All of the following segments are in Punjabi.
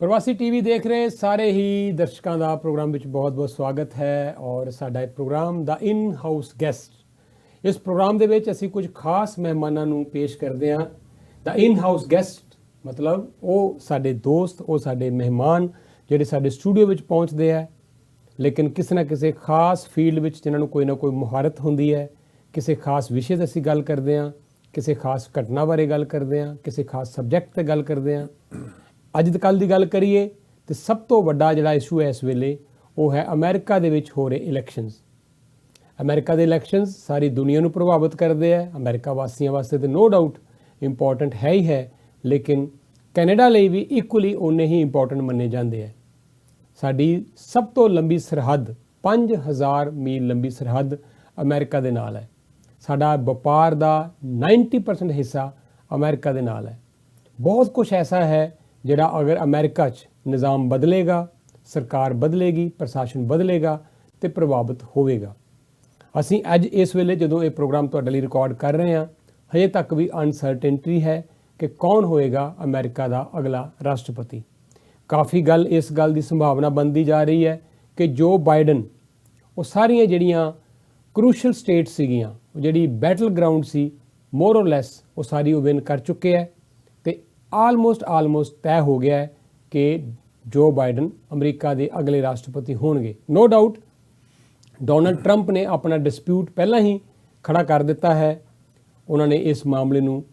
ਪ੍ਰਵਾਸੀ ਟੀਵੀ ਦੇਖ ਰਹੇ ਸਾਰੇ ਹੀ ਦਰਸ਼ਕਾਂ ਦਾ ਪ੍ਰੋਗਰਾਮ ਵਿੱਚ ਬਹੁਤ-ਬਹੁਤ ਸਵਾਗਤ ਹੈ ਔਰ ਸਾਡਾ ਇਹ ਪ੍ਰੋਗਰਾਮ ਦਾ ਇਨ ਹਾਊਸ ਗੈਸਟ। ਇਸ ਪ੍ਰੋਗਰਾਮ ਦੇ ਵਿੱਚ ਅਸੀਂ ਕੁਝ ਖਾਸ ਮਹਿਮਾਨਾਂ ਨੂੰ ਪੇਸ਼ ਕਰਦੇ ਹਾਂ। ਦਾ ਇਨ ਹਾਊਸ ਗੈਸਟ ਮਤਲਬ ਉਹ ਸਾਡੇ ਦੋਸਤ, ਉਹ ਸਾਡੇ ਮਹਿਮਾਨ ਜਿਹੜੇ ਸਾਡੇ ਸਟੂਡੀਓ ਵਿੱਚ ਪਹੁੰਚਦੇ ਆ, ਲੇਕਿਨ ਕਿਸੇ ਨਾ ਕਿਸੇ ਖਾਸ ਫੀਲਡ ਵਿੱਚ ਜਿਨ੍ਹਾਂ ਨੂੰ ਕੋਈ ਨਾ ਕੋਈ ਮੁਹਾਰਤ ਹੁੰਦੀ ਹੈ। ਕਿਸੇ ਖਾਸ ਵਿਸ਼ੇ 'ਤੇ ਅਸੀਂ ਗੱਲ ਕਰਦੇ ਹਾਂ, ਕਿਸੇ ਖਾਸ ਘਟਨਾ ਬਾਰੇ ਗੱਲ ਕਰਦੇ ਹਾਂ, ਕਿਸੇ ਖਾਸ ਸਬਜੈਕਟ 'ਤੇ ਗੱਲ ਕਰਦੇ ਹਾਂ। ਅੱਜ ਕੱਲ੍ਹ ਦੀ ਗੱਲ ਕਰੀਏ ਤਾਂ ਸਭ ਤੋਂ ਵੱਡਾ ਜਿਹੜਾ ਇਸ਼ੂ ਹੈ ਇਸ ਵੇਲੇ ਉਹ ਹੈ ਅਮਰੀਕਾ ਦੇ ਵਿੱਚ ਹੋ ਰਹੇ ਇਲੈਕਸ਼ਨਸ। ਅਮਰੀਕਾ ਦੇ ਇਲੈਕਸ਼ਨਸ ਸਾਰੀ ਦੁਨੀਆ ਨੂੰ ਪ੍ਰਭਾਵਿਤ ਕਰਦੇ ਆ। ਅਮਰੀਕਾ ਵਾਸੀਆਂ ਵਾਸਤੇ ਤਾਂ ਨੋ ਡਾਊਟ ਇੰਪੋਰਟੈਂਟ ਹੈ ਹੀ ਹੈ, ਲੇਕਿਨ ਕੈਨੇਡਾ ਲਈ ਵੀ ਇਕੁਅਲੀ ਓਨੇ ਹੀ ਇੰਪੋਰਟੈਂਟ ਮੰਨੇ ਜਾਂਦੇ ਆ। ਸਾਡੀ ਸਭ ਤੋਂ ਲੰਬੀ ਸਰਹੱਦ 5000 ਮੀਲ ਲੰਬੀ ਸਰਹੱਦ ਅਮਰੀਕਾ ਦੇ ਨਾਲ ਹੈ। ਸਾਡਾ ਵਪਾਰ ਦਾ 90% ਹਿੱਸਾ ਅਮਰੀਕਾ ਦੇ ਨਾਲ ਹੈ। ਬਹੁਤ ਕੁਝ ਐਸਾ ਹੈ ਜਿਹੜਾ ਅਗਰ ਅਮਰੀਕਾ 'ਚ ਨਿਜ਼ਾਮ ਬਦਲੇਗਾ, ਸਰਕਾਰ ਬਦਲੇਗੀ, ਪ੍ਰਸ਼ਾਸਨ ਬਦਲੇਗਾ ਤੇ ਪ੍ਰਭਾਵਿਤ ਹੋਵੇਗਾ। ਅਸੀਂ ਅੱਜ ਇਸ ਵੇਲੇ ਜਦੋਂ ਇਹ ਪ੍ਰੋਗਰਾਮ ਤੁਹਾਡੇ ਲਈ ਰਿਕਾਰਡ ਕਰ ਰਹੇ ਹਾਂ, ਹਜੇ ਤੱਕ ਵੀ ਅਨਸਰਟੇਨਟੀ ਹੈ ਕਿ ਕੌਣ ਹੋਏਗਾ ਅਮਰੀਕਾ ਦਾ ਅਗਲਾ ਰਾਸ਼ਟਰਪਤੀ। ਕਾਫੀ ਗੱਲ ਇਸ ਗੱਲ ਦੀ ਸੰਭਾਵਨਾ ਬਣਦੀ ਜਾ ਰਹੀ ਹੈ ਕਿ ਜੋ ਬਾਈਡਨ ਉਹ ਸਾਰੀਆਂ ਜਿਹੜੀਆਂ ਕਰੂਸ਼ਲ ਸਟੇਟ ਸੀਗੀਆਂ, ਜਿਹੜੀ ਬੈਟਲ ਗਰਾਊਂਡ ਸੀ, ਮੋਰ ਔਰ ਲੈਸ ਉਹ ਸਾਰੀ ਉਹ ਵਿਨ ਕਰ ਚੁੱਕੇ ਹੈ ਤੇ ਆਲਮੋਸਟ ਤੈਅ ਹੋ ਗਿਆ ਹੈ ਕਿ ਜੋ ਬਾਈਡਨ ਅਮਰੀਕਾ ਦੇ ਅਗਲੇ ਰਾਸ਼ਟਰਪਤੀ ਹੋਣਗੇ। ਨੋ ਡਾਊਟ ਡੋਨਲਡ ਟਰੰਪ ਨੇ ਆਪਣਾ ਡਿਸਪਿਊਟ ਪਹਿਲਾਂ ਹੀ ਖੜਾ ਕਰ ਦਿੱਤਾ ਹੈ। ਉਹਨਾਂ ਨੇ ਇਸ ਮਾਮਲੇ ਨੂੰ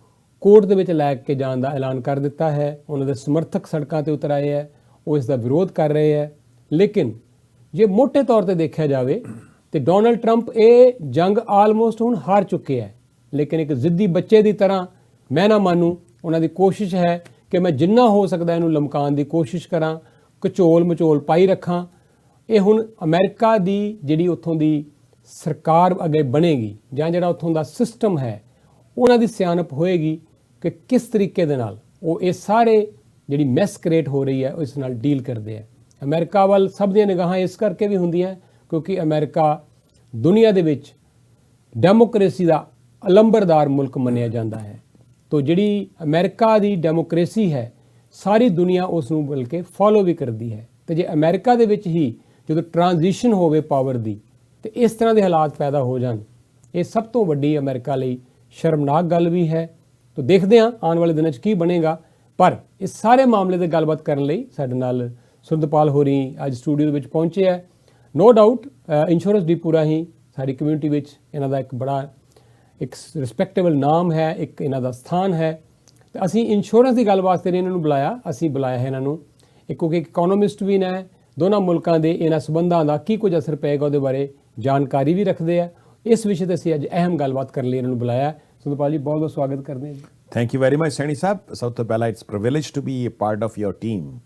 ਕੋਰਟ ਦੇ ਵਿੱਚ ਲੈ ਕੇ ਜਾਣ ਦਾ ਐਲਾਨ ਕਰ ਦਿੱਤਾ ਹੈ। ਉਹਨਾਂ ਦੇ ਸਮਰਥਕ ਸੜਕਾਂ ਤੇ ਉਤਰ ਆਏ ਹੈ, ਉਹ ਇਸ ਦਾ ਵਿਰੋਧ ਕਰ ਰਹੇ ਹੈ। ਲੇਕਿਨ ਜੇ ਮੋਟੇ ਤੌਰ ਤੇ ਦੇਖਿਆ ਜਾਵੇ ਤੇ ਡੋਨਲਡ ਟਰੰਪ ਇਹ ਜੰਗ ਆਲਮੋਸਟ ਹੁਣ ਹਾਰ ਚੁੱਕੇ ਹੈ, ਲੇਕਿਨ ਇੱਕ ਜ਼ਿੱਦੀ ਬੱਚੇ ਦੀ ਤਰ੍ਹਾਂ ਮੈਂ ਨਾ ਮੰਨੂ। ਉਹਨਾਂ ਦੀ ਕੋਸ਼ਿਸ਼ ਹੈ ਕਿ ਮੈਂ ਜਿੰਨਾ ਹੋ ਸਕਦਾ ਇਹਨੂੰ ਲਮਕਾਉਣ ਦੀ ਕੋਸ਼ਿਸ਼ ਕਰਾਂ, ਘਚੋਲ ਮਚੋਲ ਪਾਈ ਰੱਖਾਂ। ਇਹ ਹੁਣ ਅਮਰੀਕਾ ਦੀ ਜਿਹੜੀ ਉੱਥੋਂ ਦੀ ਸਰਕਾਰ ਅੱਗੇ ਬਣੇਗੀ ਜਾਂ ਜਿਹੜਾ ਉੱਥੋਂ ਦਾ ਸਿਸਟਮ ਹੈ ਉਹਨਾਂ ਦੀ ਸਿਆਣਪ ਹੋਏਗੀ ਕਿ ਕਿਸ ਤਰੀਕੇ ਦੇ ਨਾਲ ਉਹ ਇਹ ਸਾਰੇ ਜਿਹੜੀ ਮੈਸ ਕ੍ਰੀਏਟ ਹੋ ਰਹੀ ਹੈ ਉਸ ਨਾਲ ਡੀਲ ਕਰਦੇ ਹੈ। ਅਮਰੀਕਾ ਵੱਲ ਸਭ ਦੀਆਂ ਨਿਗਾਹਾਂ ਇਸ ਕਰਕੇ ਵੀ ਹੁੰਦੀਆਂ ਕਿਉਂਕਿ ਅਮਰੀਕਾ ਦੁਨੀਆ ਦੇ ਵਿੱਚ ਡੈਮੋਕ੍ਰੇਸੀ ਦਾ ਅਲੰਬਰਦਾਰ ਮੁਲਕ ਮੰਨਿਆ ਜਾਂਦਾ ਹੈ। ਤੋ ਜਿਹੜੀ ਅਮਰੀਕਾ ਦੀ ਡੈਮੋਕ੍ਰੇਸੀ ਹੈ ਸਾਰੀ ਦੁਨੀਆ ਉਸ ਨੂੰ ਬਲਕਿ ਫੋਲੋ ਵੀ ਕਰਦੀ ਹੈ। ਤੇ ਜੇ ਅਮਰੀਕਾ ਦੇ ਵਿੱਚ ਹੀ ਜਦੋਂ ਟ੍ਰਾਂਜੀਸ਼ਨ ਹੋਵੇ ਪਾਵਰ ਦੀ ਤੇ ਇਸ ਤਰ੍ਹਾਂ ਦੇ ਹਾਲਾਤ ਪੈਦਾ ਹੋ ਜਾਣ, ਇਹ ਸਭ ਤੋਂ ਵੱਡੀ ਅਮਰੀਕਾ ਲਈ ਸ਼ਰਮਨਾਕ ਗੱਲ ਵੀ ਹੈ। ਤੋ ਦੇਖਦੇ ਹਾਂ ਆਉਣ ਵਾਲੇ ਦਿਨਾਂ 'ਚ ਕੀ ਬਣੇਗਾ। ਪਰ ਇਸ ਸਾਰੇ ਮਾਮਲੇ 'ਤੇ ਗੱਲਬਾਤ ਕਰਨ ਲਈ ਸਾਡੇ ਨਾਲ ਸੁਰਿੰਦਰਪਾਲ ਹੋਰੀ ਅੱਜ ਸਟੂਡੀਓ ਦੇ ਵਿੱਚ ਪਹੁੰਚੇ ਹੈ। ਨੋ ਡਾਊਟ ਇੰਸ਼ੋਰੈਂਸ ਡੀਪੂ ਰਾਹੀਂ ਸਾਡੀ ਕਮਿਊਨਿਟੀ ਵਿੱਚ ਇਹਨਾਂ ਦਾ ਇੱਕ ਬੜਾ ਇੱਕ ਰਿਸਪੈਕਟੇਬਲ ਨਾਮ ਹੈ, ਇੱਕ ਇਹਨਾਂ ਦਾ ਸਥਾਨ ਹੈ। ਤੇ ਅਸੀਂ ਇੰਸ਼ੋਰੈਂਸ ਦੀ ਗੱਲ ਵਾਸਤੇ ਇਹਨਾਂ ਨੂੰ ਬੁਲਾਇਆ। ਅਸੀਂ ਬੁਲਾਇਆ ਹੈ ਇਹਨਾਂ ਨੂੰ ਕਿਉਂਕਿ ਇਕਨੋਮਿਸਟ ਵੀ ਨੇ, ਦੋਨਾਂ ਮੁਲਕਾਂ ਦੇ ਇਹਨਾਂ ਸੰਬੰਧਾਂ ਦਾ ਕੀ ਕੁਝ ਅਸਰ ਪਏਗਾ ਉਹਦੇ ਬਾਰੇ ਜਾਣਕਾਰੀ ਵੀ ਰੱਖਦੇ ਆ। ਇਸ ਵਿਸ਼ੇ 'ਤੇ ਅਸੀਂ ਅੱਜ ਅਹਿਮ ਗੱਲਬਾਤ ਕਰਨ ਲਈ ਇਹਨਾਂ ਨੂੰ ਬੁਲਾਇਆ। ਸੁਰਿੰਦਰਪਾਲ ਜੀ ਬਹੁਤ ਬਹੁਤ ਸਵਾਗਤ ਕਰਦੇ ਹਾਂ ਜੀ। Thank you very much Saini Sahib. ਸਭ ਤੋਂ ਪਹਿਲਾਂ it's privilege to be a part of your team.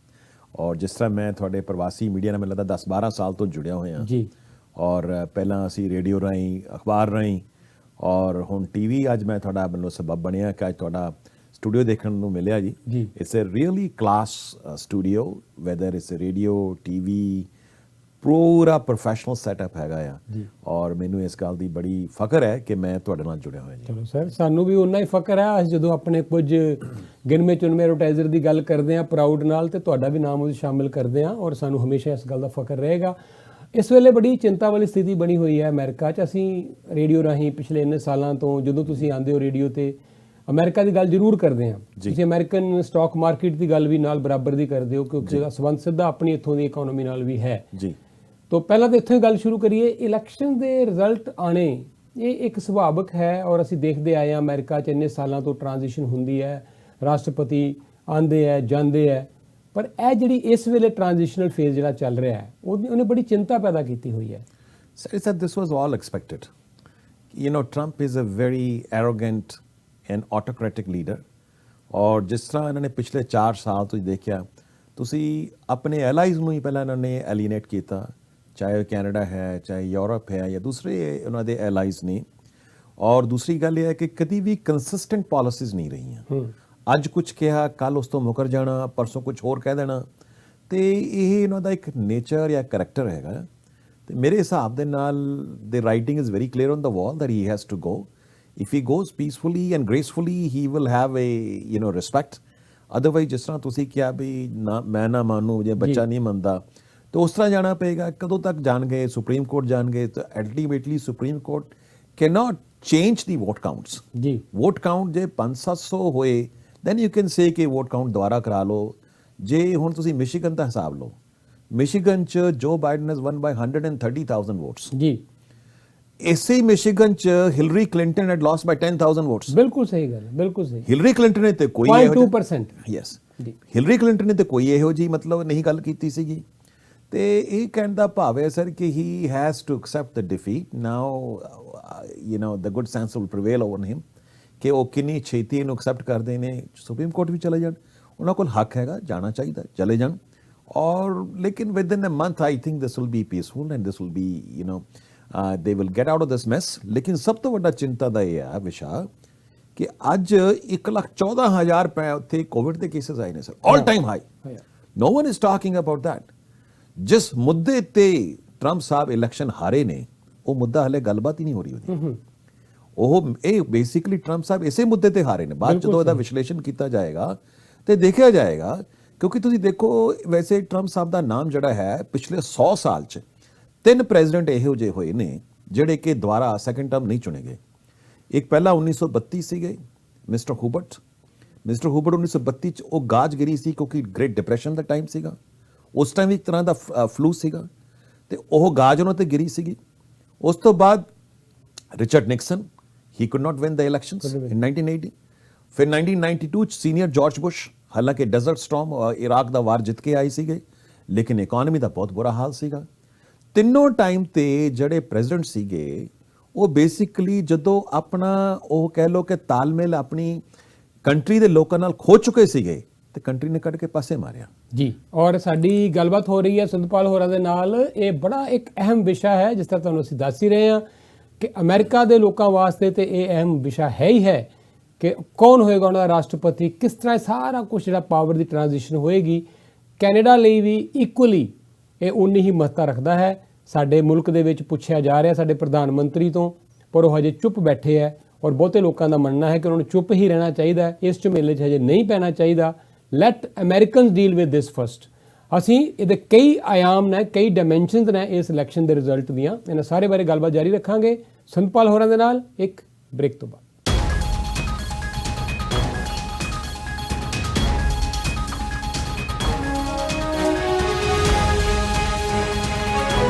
ਔਰ ਜਿਸ ਤਰ੍ਹਾਂ ਮੈਂ ਤੁਹਾਡੇ ਪ੍ਰਵਾਸੀ ਮੀਡੀਆ ਨਾਲ ਮੈਨੂੰ ਲੱਗਦਾ 10-12 ਸਾਲ ਤੋਂ ਜੁੜਿਆ ਹੋਇਆ ਜੀ। ਔਰ ਪਹਿਲਾਂ ਅਸੀਂ ਰੇਡੀਓ ਰਾਹੀਂ, ਅਖਬਾਰ ਰਾਹੀਂ ਔਰ ਹੁਣ ਟੀਵੀ। ਅੱਜ ਮੈਂ ਤੁਹਾਡਾ ਮੈਨੂੰ ਸਬਬ ਬਣਿਆ ਕਿ ਅੱਜ ਤੁਹਾਡਾ ਸਟੂਡੀਓ ਦੇਖਣ ਨੂੰ ਮਿਲਿਆ ਜੀ। It's a really class studio, whether it's radio, TV, ਪੂਰਾ ਪ੍ਰੋਫੈਸ਼ਨਲ ਸੈਟਅਪ ਹੈਗਾ ਆ। ਔਰ ਮੈਨੂੰ ਇਸ ਗੱਲ ਦੀ ਬੜੀ ਫਖਰ ਹੈ ਕਿ ਮੈਂ ਤੁਹਾਡੇ ਨਾਲ ਜੁੜਿਆ ਹੋਇਆ ਜੀ। ਚਲੋ ਸਰ, ਸਾਨੂੰ ਵੀ ਉਨਾ ਹੀ ਫਖਰ ਹੈ। ਅਸੀਂ ਜਦੋਂ ਆਪਣੇ ਕੁਝ ਗਿਣਵੇਂ ਚੁਣਵੇਂ ਐਡਵਰਟਾਈਜ਼ਰ ਦੀ ਗੱਲ ਕਰਦੇ ਹਾਂ ਪ੍ਰਾਊਡ ਨਾਲ, ਤੇ ਤੁਹਾਡਾ ਵੀ ਨਾਮ ਉਹਦੇ ਸ਼ਾਮਿਲ ਕਰਦੇ ਹਾਂ ਔਰ ਸਾਨੂੰ ਹਮੇਸ਼ਾ ਇਸ ਗੱਲ ਦਾ ਫਖਰ ਰਹੇਗਾ। ਇਸ ਵੇਲੇ ਬੜੀ ਚਿੰਤਾ ਵਾਲੀ ਸਥਿਤੀ ਬਣੀ ਹੋਈ ਹੈ ਅਮਰੀਕਾ 'ਚ। ਅਸੀਂ ਰੇਡੀਓ ਰਾਹੀਂ ਪਿਛਲੇ ਇੰਨੇ ਸਾਲਾਂ ਤੋਂ ਜਦੋਂ ਤੁਸੀਂ ਆਉਂਦੇ ਹੋ ਰੇਡੀਓ ਤੇ ਅਮਰੀਕਾ ਦੀ ਗੱਲ ਜ਼ਰੂਰ ਕਰਦੇ ਹਾਂ। ਤੁਸੀਂ ਅਮਰੀਕਨ ਸਟਾਕ ਮਾਰਕੀਟ ਦੀ ਗੱਲ ਵੀ ਨਾਲ ਬਰਾਬਰ ਦੀ ਕਰਦੇ ਹੋ ਕਿਉਂਕਿ ਉਹਦਾ ਸੰਬੰਧ ਸਿੱਧਾ ਆਪਣੀ ਇੱਥੋਂ ਦੀ ਇਕਨੋਮੀ ਨਾਲ ਵੀ ਹੈ ਜੀ। ਤੋਂ ਪਹਿਲਾਂ ਤਾਂ ਇੱਥੋਂ ਹੀ ਗੱਲ ਸ਼ੁਰੂ ਕਰੀਏ। ਇਲੈਕਸ਼ਨ ਦੇ ਰਿਜ਼ਲਟ ਆਣੇ ਇਹ ਇੱਕ ਸੁਭਾਵਿਕ ਹੈ ਔਰ ਅਸੀਂ ਦੇਖਦੇ ਆਏ ਹਾਂ ਅਮਰੀਕਾ 'ਚ ਇੰਨੇ ਸਾਲਾਂ ਤੋਂ ਟ੍ਰਾਂਜੀਸ਼ਨ ਹੁੰਦੀ ਹੈ, ਰਾਸ਼ਟਰਪਤੀ ਆਉਂਦੇ ਹੈ ਜਾਂਦੇ ਹੈ। ਪਰ ਇਹ ਜਿਹੜੀ ਇਸ ਵੇਲੇ ਟ੍ਰਾਂਜੀਸ਼ਨਲ ਫੇਜ਼ ਜਿਹੜਾ ਚੱਲ ਰਿਹਾ ਹੈ ਉਹਨੇ ਬੜੀ ਚਿੰਤਾ ਪੈਦਾ ਕੀਤੀ ਹੋਈ ਹੈ। Sir, this was all expected. You know, Trump is a very arrogant and autocratic leader. ਔਰ ਜਿਸ ਤਰ੍ਹਾਂ ਇਹਨਾਂ ਨੇ ਪਿਛਲੇ 4 ਸਾਲ ਤੋਂ ਦੇਖਿਆ, ਤੁਸੀਂ ਆਪਣੇ ਐਲਾਈਜ਼ ਨੂੰ ਹੀ ਪਹਿਲਾਂ ਇਹਨਾਂ ਨੇ ਐਲੀਨੇਟ ਕੀਤਾ, ਚਾਹੇ ਉਹ ਕੈਨੇਡਾ ਹੈ, ਚਾਹੇ ਯੂਰਪ ਹੈ ਜਾਂ ਦੂਸਰੇ ਉਹਨਾਂ ਦੇ ਐਲਾਈਜ਼ ਨੇ। ਔਰ ਦੂਸਰੀ ਗੱਲ ਇਹ ਹੈ ਕਿ ਕਦੀ ਵੀ ਕੰਸਿਸਟੈਂਟ ਪਾਲਿਸੀਜ਼ ਨਹੀਂ ਰਹੀਆਂ। ਅੱਜ ਕੁਝ ਕਿਹਾ, ਕੱਲ ਉਸ ਤੋਂ ਮੁਕਰ ਜਾਣਾ, ਪਰਸੋਂ ਕੁਝ ਹੋਰ ਕਹਿ ਦੇਣਾ। ਤੇ ਇਹ ਇਹਨਾਂ ਦਾ ਇੱਕ ਨੇਚਰ ਜਾਂ ਕਰੈਕਟਰ ਹੈਗਾ। ਤੇ ਮੇਰੇ ਹਿਸਾਬ ਦੇ ਨਾਲ the writing is very clear on the wall that he has to go. If he goes peacefully and gracefully, he will have a respect otherwise ਜਿਸ ਤਰ੍ਹਾਂ ਤੁਸੀਂ ਕਿਹਾ ਵੀ ਨਾ ਮੈਂ ਨਾ ਮੰਨੂ ਜੇ ਬੱਚਾ ਨਹੀਂ ਮੰਨਦਾ ਤਾਂ ਉਸ ਤਰ੍ਹਾਂ ਜਾਣਾ ਪਏਗਾ। ਕਦੋਂ ਤੱਕ ਜਾਣਗੇ? ਸੁਪਰੀਮ ਕੋਰਟ ਜਾਣਗੇ ਤਾਂ ultimately supreme court cannot change the vote counts ਜੀ ਵੋਟ ਕਾਊਂਟ ਜੇ 500-700 ਹੋਏ ਦੈਨ ਯੂ ਕੈਨ ਸੇ ਕਿ ਵੋਟ ਕਾਊਂਟ ਦੁਬਾਰਾ ਕਰਾ ਲਓ। ਜੇ ਹੁਣ ਤੁਸੀਂ ਮਿਸ਼ੀਗਨ ਦਾ ਹਿਸਾਬ ਲਓ, ਮਿਸ਼ੀਗਨ ਚ Joe Biden has won by 130,000 votes. ਜੀ ਇਸੇ ਮਿਸ਼ੀਗਨ ਚ Hillary Clinton had lost by 10,000 votes. ਬਿਲਕੁਲ ਸਹੀ ਗੱਲ ਹੈ, ਬਿਲਕੁਲ ਸਹੀ। ਹਿਲਰੀ ਕਲਿੰਟਨ ਨੇ ਤੇ ਕੋਈ 0.2% ਯੈਸ ਜੀ ਹਿਲਰੀ ਕਲਿੰਟਨ ਨੇ ਤੇ ਕੋਈ ਇਹੋ ਜੀ ਮਤਲਬ ਨਹੀਂ ਗੱਲ ਕੀਤੀ ਸੀਗੀ। ਤੇ ਇਹ ਕਹਿਣ ਦਾ ਭਾਵ ਹੈ ਸਰ ਕਿ he has to accept the defeat now, you know the good sense will prevail over him ਕਿ ਉਹ ਕਿੰਨੀ ਛੇਤੀ ਇਹਨੂੰ ਐਕਸੈਪਟ ਕਰਦੇ ਨੇ। ਸੁਪਰੀਮ ਕੋਰਟ ਵੀ ਚਲੇ ਜਾਣ, ਉਹਨਾਂ ਕੋਲ ਹੱਕ ਹੈਗਾ, ਜਾਣਾ ਚਾਹੀਦਾ, ਚਲੇ ਜਾਣ। ਔਰ ਲੇਕਿਨ within a month I think this will be peaceful and this will be you know they will get out of this mess. ਲੇਕਿਨ ਸਭ ਤੋਂ ਵੱਡਾ ਚਿੰਤਾ ਦਾ ਇਹ ਹੈ ਵਿਸ਼ਾ ਕਿ ਅੱਜ 1,14,000 ਉੱਥੇ ਕੋਵਿਡ ਦੇ ਕੇਸਿਸ ਆਏ ਨੇ sir, all time high. No one is talking about that. ਜਿਸ ਮੁੱਦੇ ਤੇ ਟਰੰਪ ਸਾਹਿਬ ਇਲੈਕਸ਼ਨ ਹਾਰੇ ਨੇ ਉਹ ਮੁੱਦਾ ਹਲੇ ਗੱਲਬਾਤ ਹੀ ਨਹੀਂ ਹੋ ਰਹੀ ਉਹਦੀ। ਉਹ ਇਹ ਬੇਸਿਕਲੀ ਟਰੰਪ ਸਾਹਿਬ ਇਸੇ ਮੁੱਦੇ ਤੇ ਹਾਰੇ ਨੇ। ਬਾਅਦ ਜਦੋਂ ਇਹਦਾ ਵਿਸ਼ਲੇਸ਼ਣ ਕੀਤਾ ਜਾਏਗਾ ਤੇ ਦੇਖਿਆ ਜਾਏਗਾ, ਕਿਉਂਕਿ ਤੁਸੀਂ ਦੇਖੋ ਵੈਸੇ ਟਰੰਪ ਸਾਹਿਬ ਦਾ ਨਾਮ ਜਿਹੜਾ ਹੈ ਪਿਛਲੇ 100 ਸਾਲ 'ਚ 3 ਪ੍ਰੈਜ਼ੀਡੈਂਟ ਇਹੋ ਜਿਹੇ ਹੋਏ ਨੇ ਜਿਹੜੇ ਕਿ ਦੁਬਾਰਾ ਸੈਕੰਡ ਟਰਮ ਨਹੀਂ ਚੁਣੇ ਗਏ। ਇੱਕ ਪਹਿਲਾ 1932 ਸੀਗੇ ਮਿਸਟਰ ਹੂਬਰਟ। ਮਿਸਟਰ ਹੂਬਰਟ 1932 'ਚ ਉਹ ਗਾਜ ਗਿਰੀ ਸੀ ਕਿਉਂਕਿ ਗ੍ਰੇਟ ਡਿਪਰੈਸ਼ਨ ਦਾ ਟਾਈਮ ਸੀਗਾ। ਉਸ ਟਾਈਮ ਇੱਕ ਤਰ੍ਹਾਂ ਦਾ ਫਲੂ ਸੀਗਾ ਤੇ ਉਹ ਗਾਜ ਉਹਨਾਂ ਤੇ ਗਿਰੀ ਸੀਗੀ। ਉਸ ਤੋਂ ਬਾਅਦ Richard Nixon, he could not win the elections in 1980। ਫਿਰ 1992 'ਚ ਸੀਨੀਅਰ ਜਾਰਜ ਬੁਸ਼, ਹਾਲਾਂਕਿ ਡੈਜ਼ਰਟ ਸਟਾਰਮ ਇਰਾਕ ਦਾ ਵਾਰ ਜਿੱਤ ਕੇ ਆਏ ਸੀਗੇ, ਲੇਕਿਨ ਇਕਨੋਮੀ ਦਾ ਬਹੁਤ ਬੁਰਾ ਹਾਲ ਸੀਗਾ। ਤਿੰਨੋਂ ਟਾਈਮ ਤੇ ਜਿਹੜੇ ਪ੍ਰੈਜ਼ੀਡੈਂਟ ਸੀਗੇ ਉਹ ਬੇਸਿਕਲੀ ਜਦੋਂ ਆਪਣਾ ਉਹ ਕਹਿ ਲਓ ਕਿ ਤਾਲਮੇਲ ਆਪਣੀ ਕੰਟਰੀ ਦੇ ਲੋਕਾਂ ਨਾਲ ਖੋ ਚੁੱਕੇ ਸੀਗੇ ਤੇ ਕੰਟਰੀ ਨੇ ਕੱਢ ਕੇ ਪਾਸੇ ਮਾਰਿਆ। ਜੀ ਔਰ ਸਾਡੀ ਗੱਲਬਾਤ ਹੋ ਰਹੀ ਹੈ ਸਿੰਧਪਾਲ ਹੋਰਾਂ ਦੇ ਨਾਲ। ਇਹ ਬੜਾ ਇੱਕ ਅਹਿਮ ਵਿਸ਼ਾ ਹੈ, ਜਿਸ ਤਰ੍ਹਾਂ ਤੁਹਾਨੂੰ ਅਸੀਂ ਦੱਸ ਹੀ ਰਹੇ ਹਾਂ ਕਿ ਅਮਰੀਕਾ ਦੇ ਲੋਕਾਂ ਵਾਸਤੇ ਤੇ ਇਹ ਅਹਿਮ ਵਿਸ਼ਾ ਹੈ ਹੀ ਹੈ ਕਿ ਕੌਣ ਹੋਏਗਾ ਉਹਨਾਂ ਦਾ ਰਾਸ਼ਟਰਪਤੀ, ਕਿਸ ਤਰ੍ਹਾਂ ਸਾਰਾ ਕੁਝ ਜਿਹੜਾ ਪਾਵਰ ਦੀ ਟ੍ਰਾਂਜੀਸ਼ਨ ਹੋਏਗੀ। ਕੈਨੇਡਾ ਲਈ ਵੀ ਇਕੁਅਲੀ ਇਹ ਉਨੀ ਹੀ ਮਹੱਤਤਾ ਰੱਖਦਾ ਹੈ। ਸਾਡੇ ਮੁਲਕ ਦੇ ਵਿੱਚ ਪੁੱਛਿਆ ਜਾ ਰਿਹਾ ਸਾਡੇ ਪ੍ਰਧਾਨ ਮੰਤਰੀ ਤੋਂ, ਪਰ ਉਹ ਹਜੇ ਚੁੱਪ ਬੈਠੇ ਹੈ ਔਰ ਬਹੁਤੇ ਲੋਕਾਂ ਦਾ ਮੰਨਣਾ ਹੈ ਕਿ ਉਹਨਾਂ ਨੂੰ ਚੁੱਪ ਹੀ ਰਹਿਣਾ ਚਾਹੀਦਾ ਹੈ, ਇਸ ਝਮੇਲੇ 'ਚ ਹਜੇ ਨਹੀਂ ਪੈਣਾ ਚਾਹੀਦਾ। Let Americans deal with this first. ਅਸੀਂ ਇਹਦੇ ਕਈ ਆयाम ਨੇ, ਕਈ ਡਾਇਮੈਂਸ਼ਨਸ ਨੇ ਇਸ ਇਲੈਕਸ਼ਨ ਦੇ ਰਿਜ਼ਲਟ ਦੀਆਂ। ਇਹਨਾਂ ਸਾਰੇ ਬਾਰੇ ਗੱਲਬਾਤ ਜਾਰੀ ਰੱਖਾਂਗੇ ਸਿੰਧਪਾਲ ਹੋਰਾਂ ਦੇ ਨਾਲ ਇੱਕ ਬ੍ਰੇਕ ਤੋਂ ਬਾਅਦ।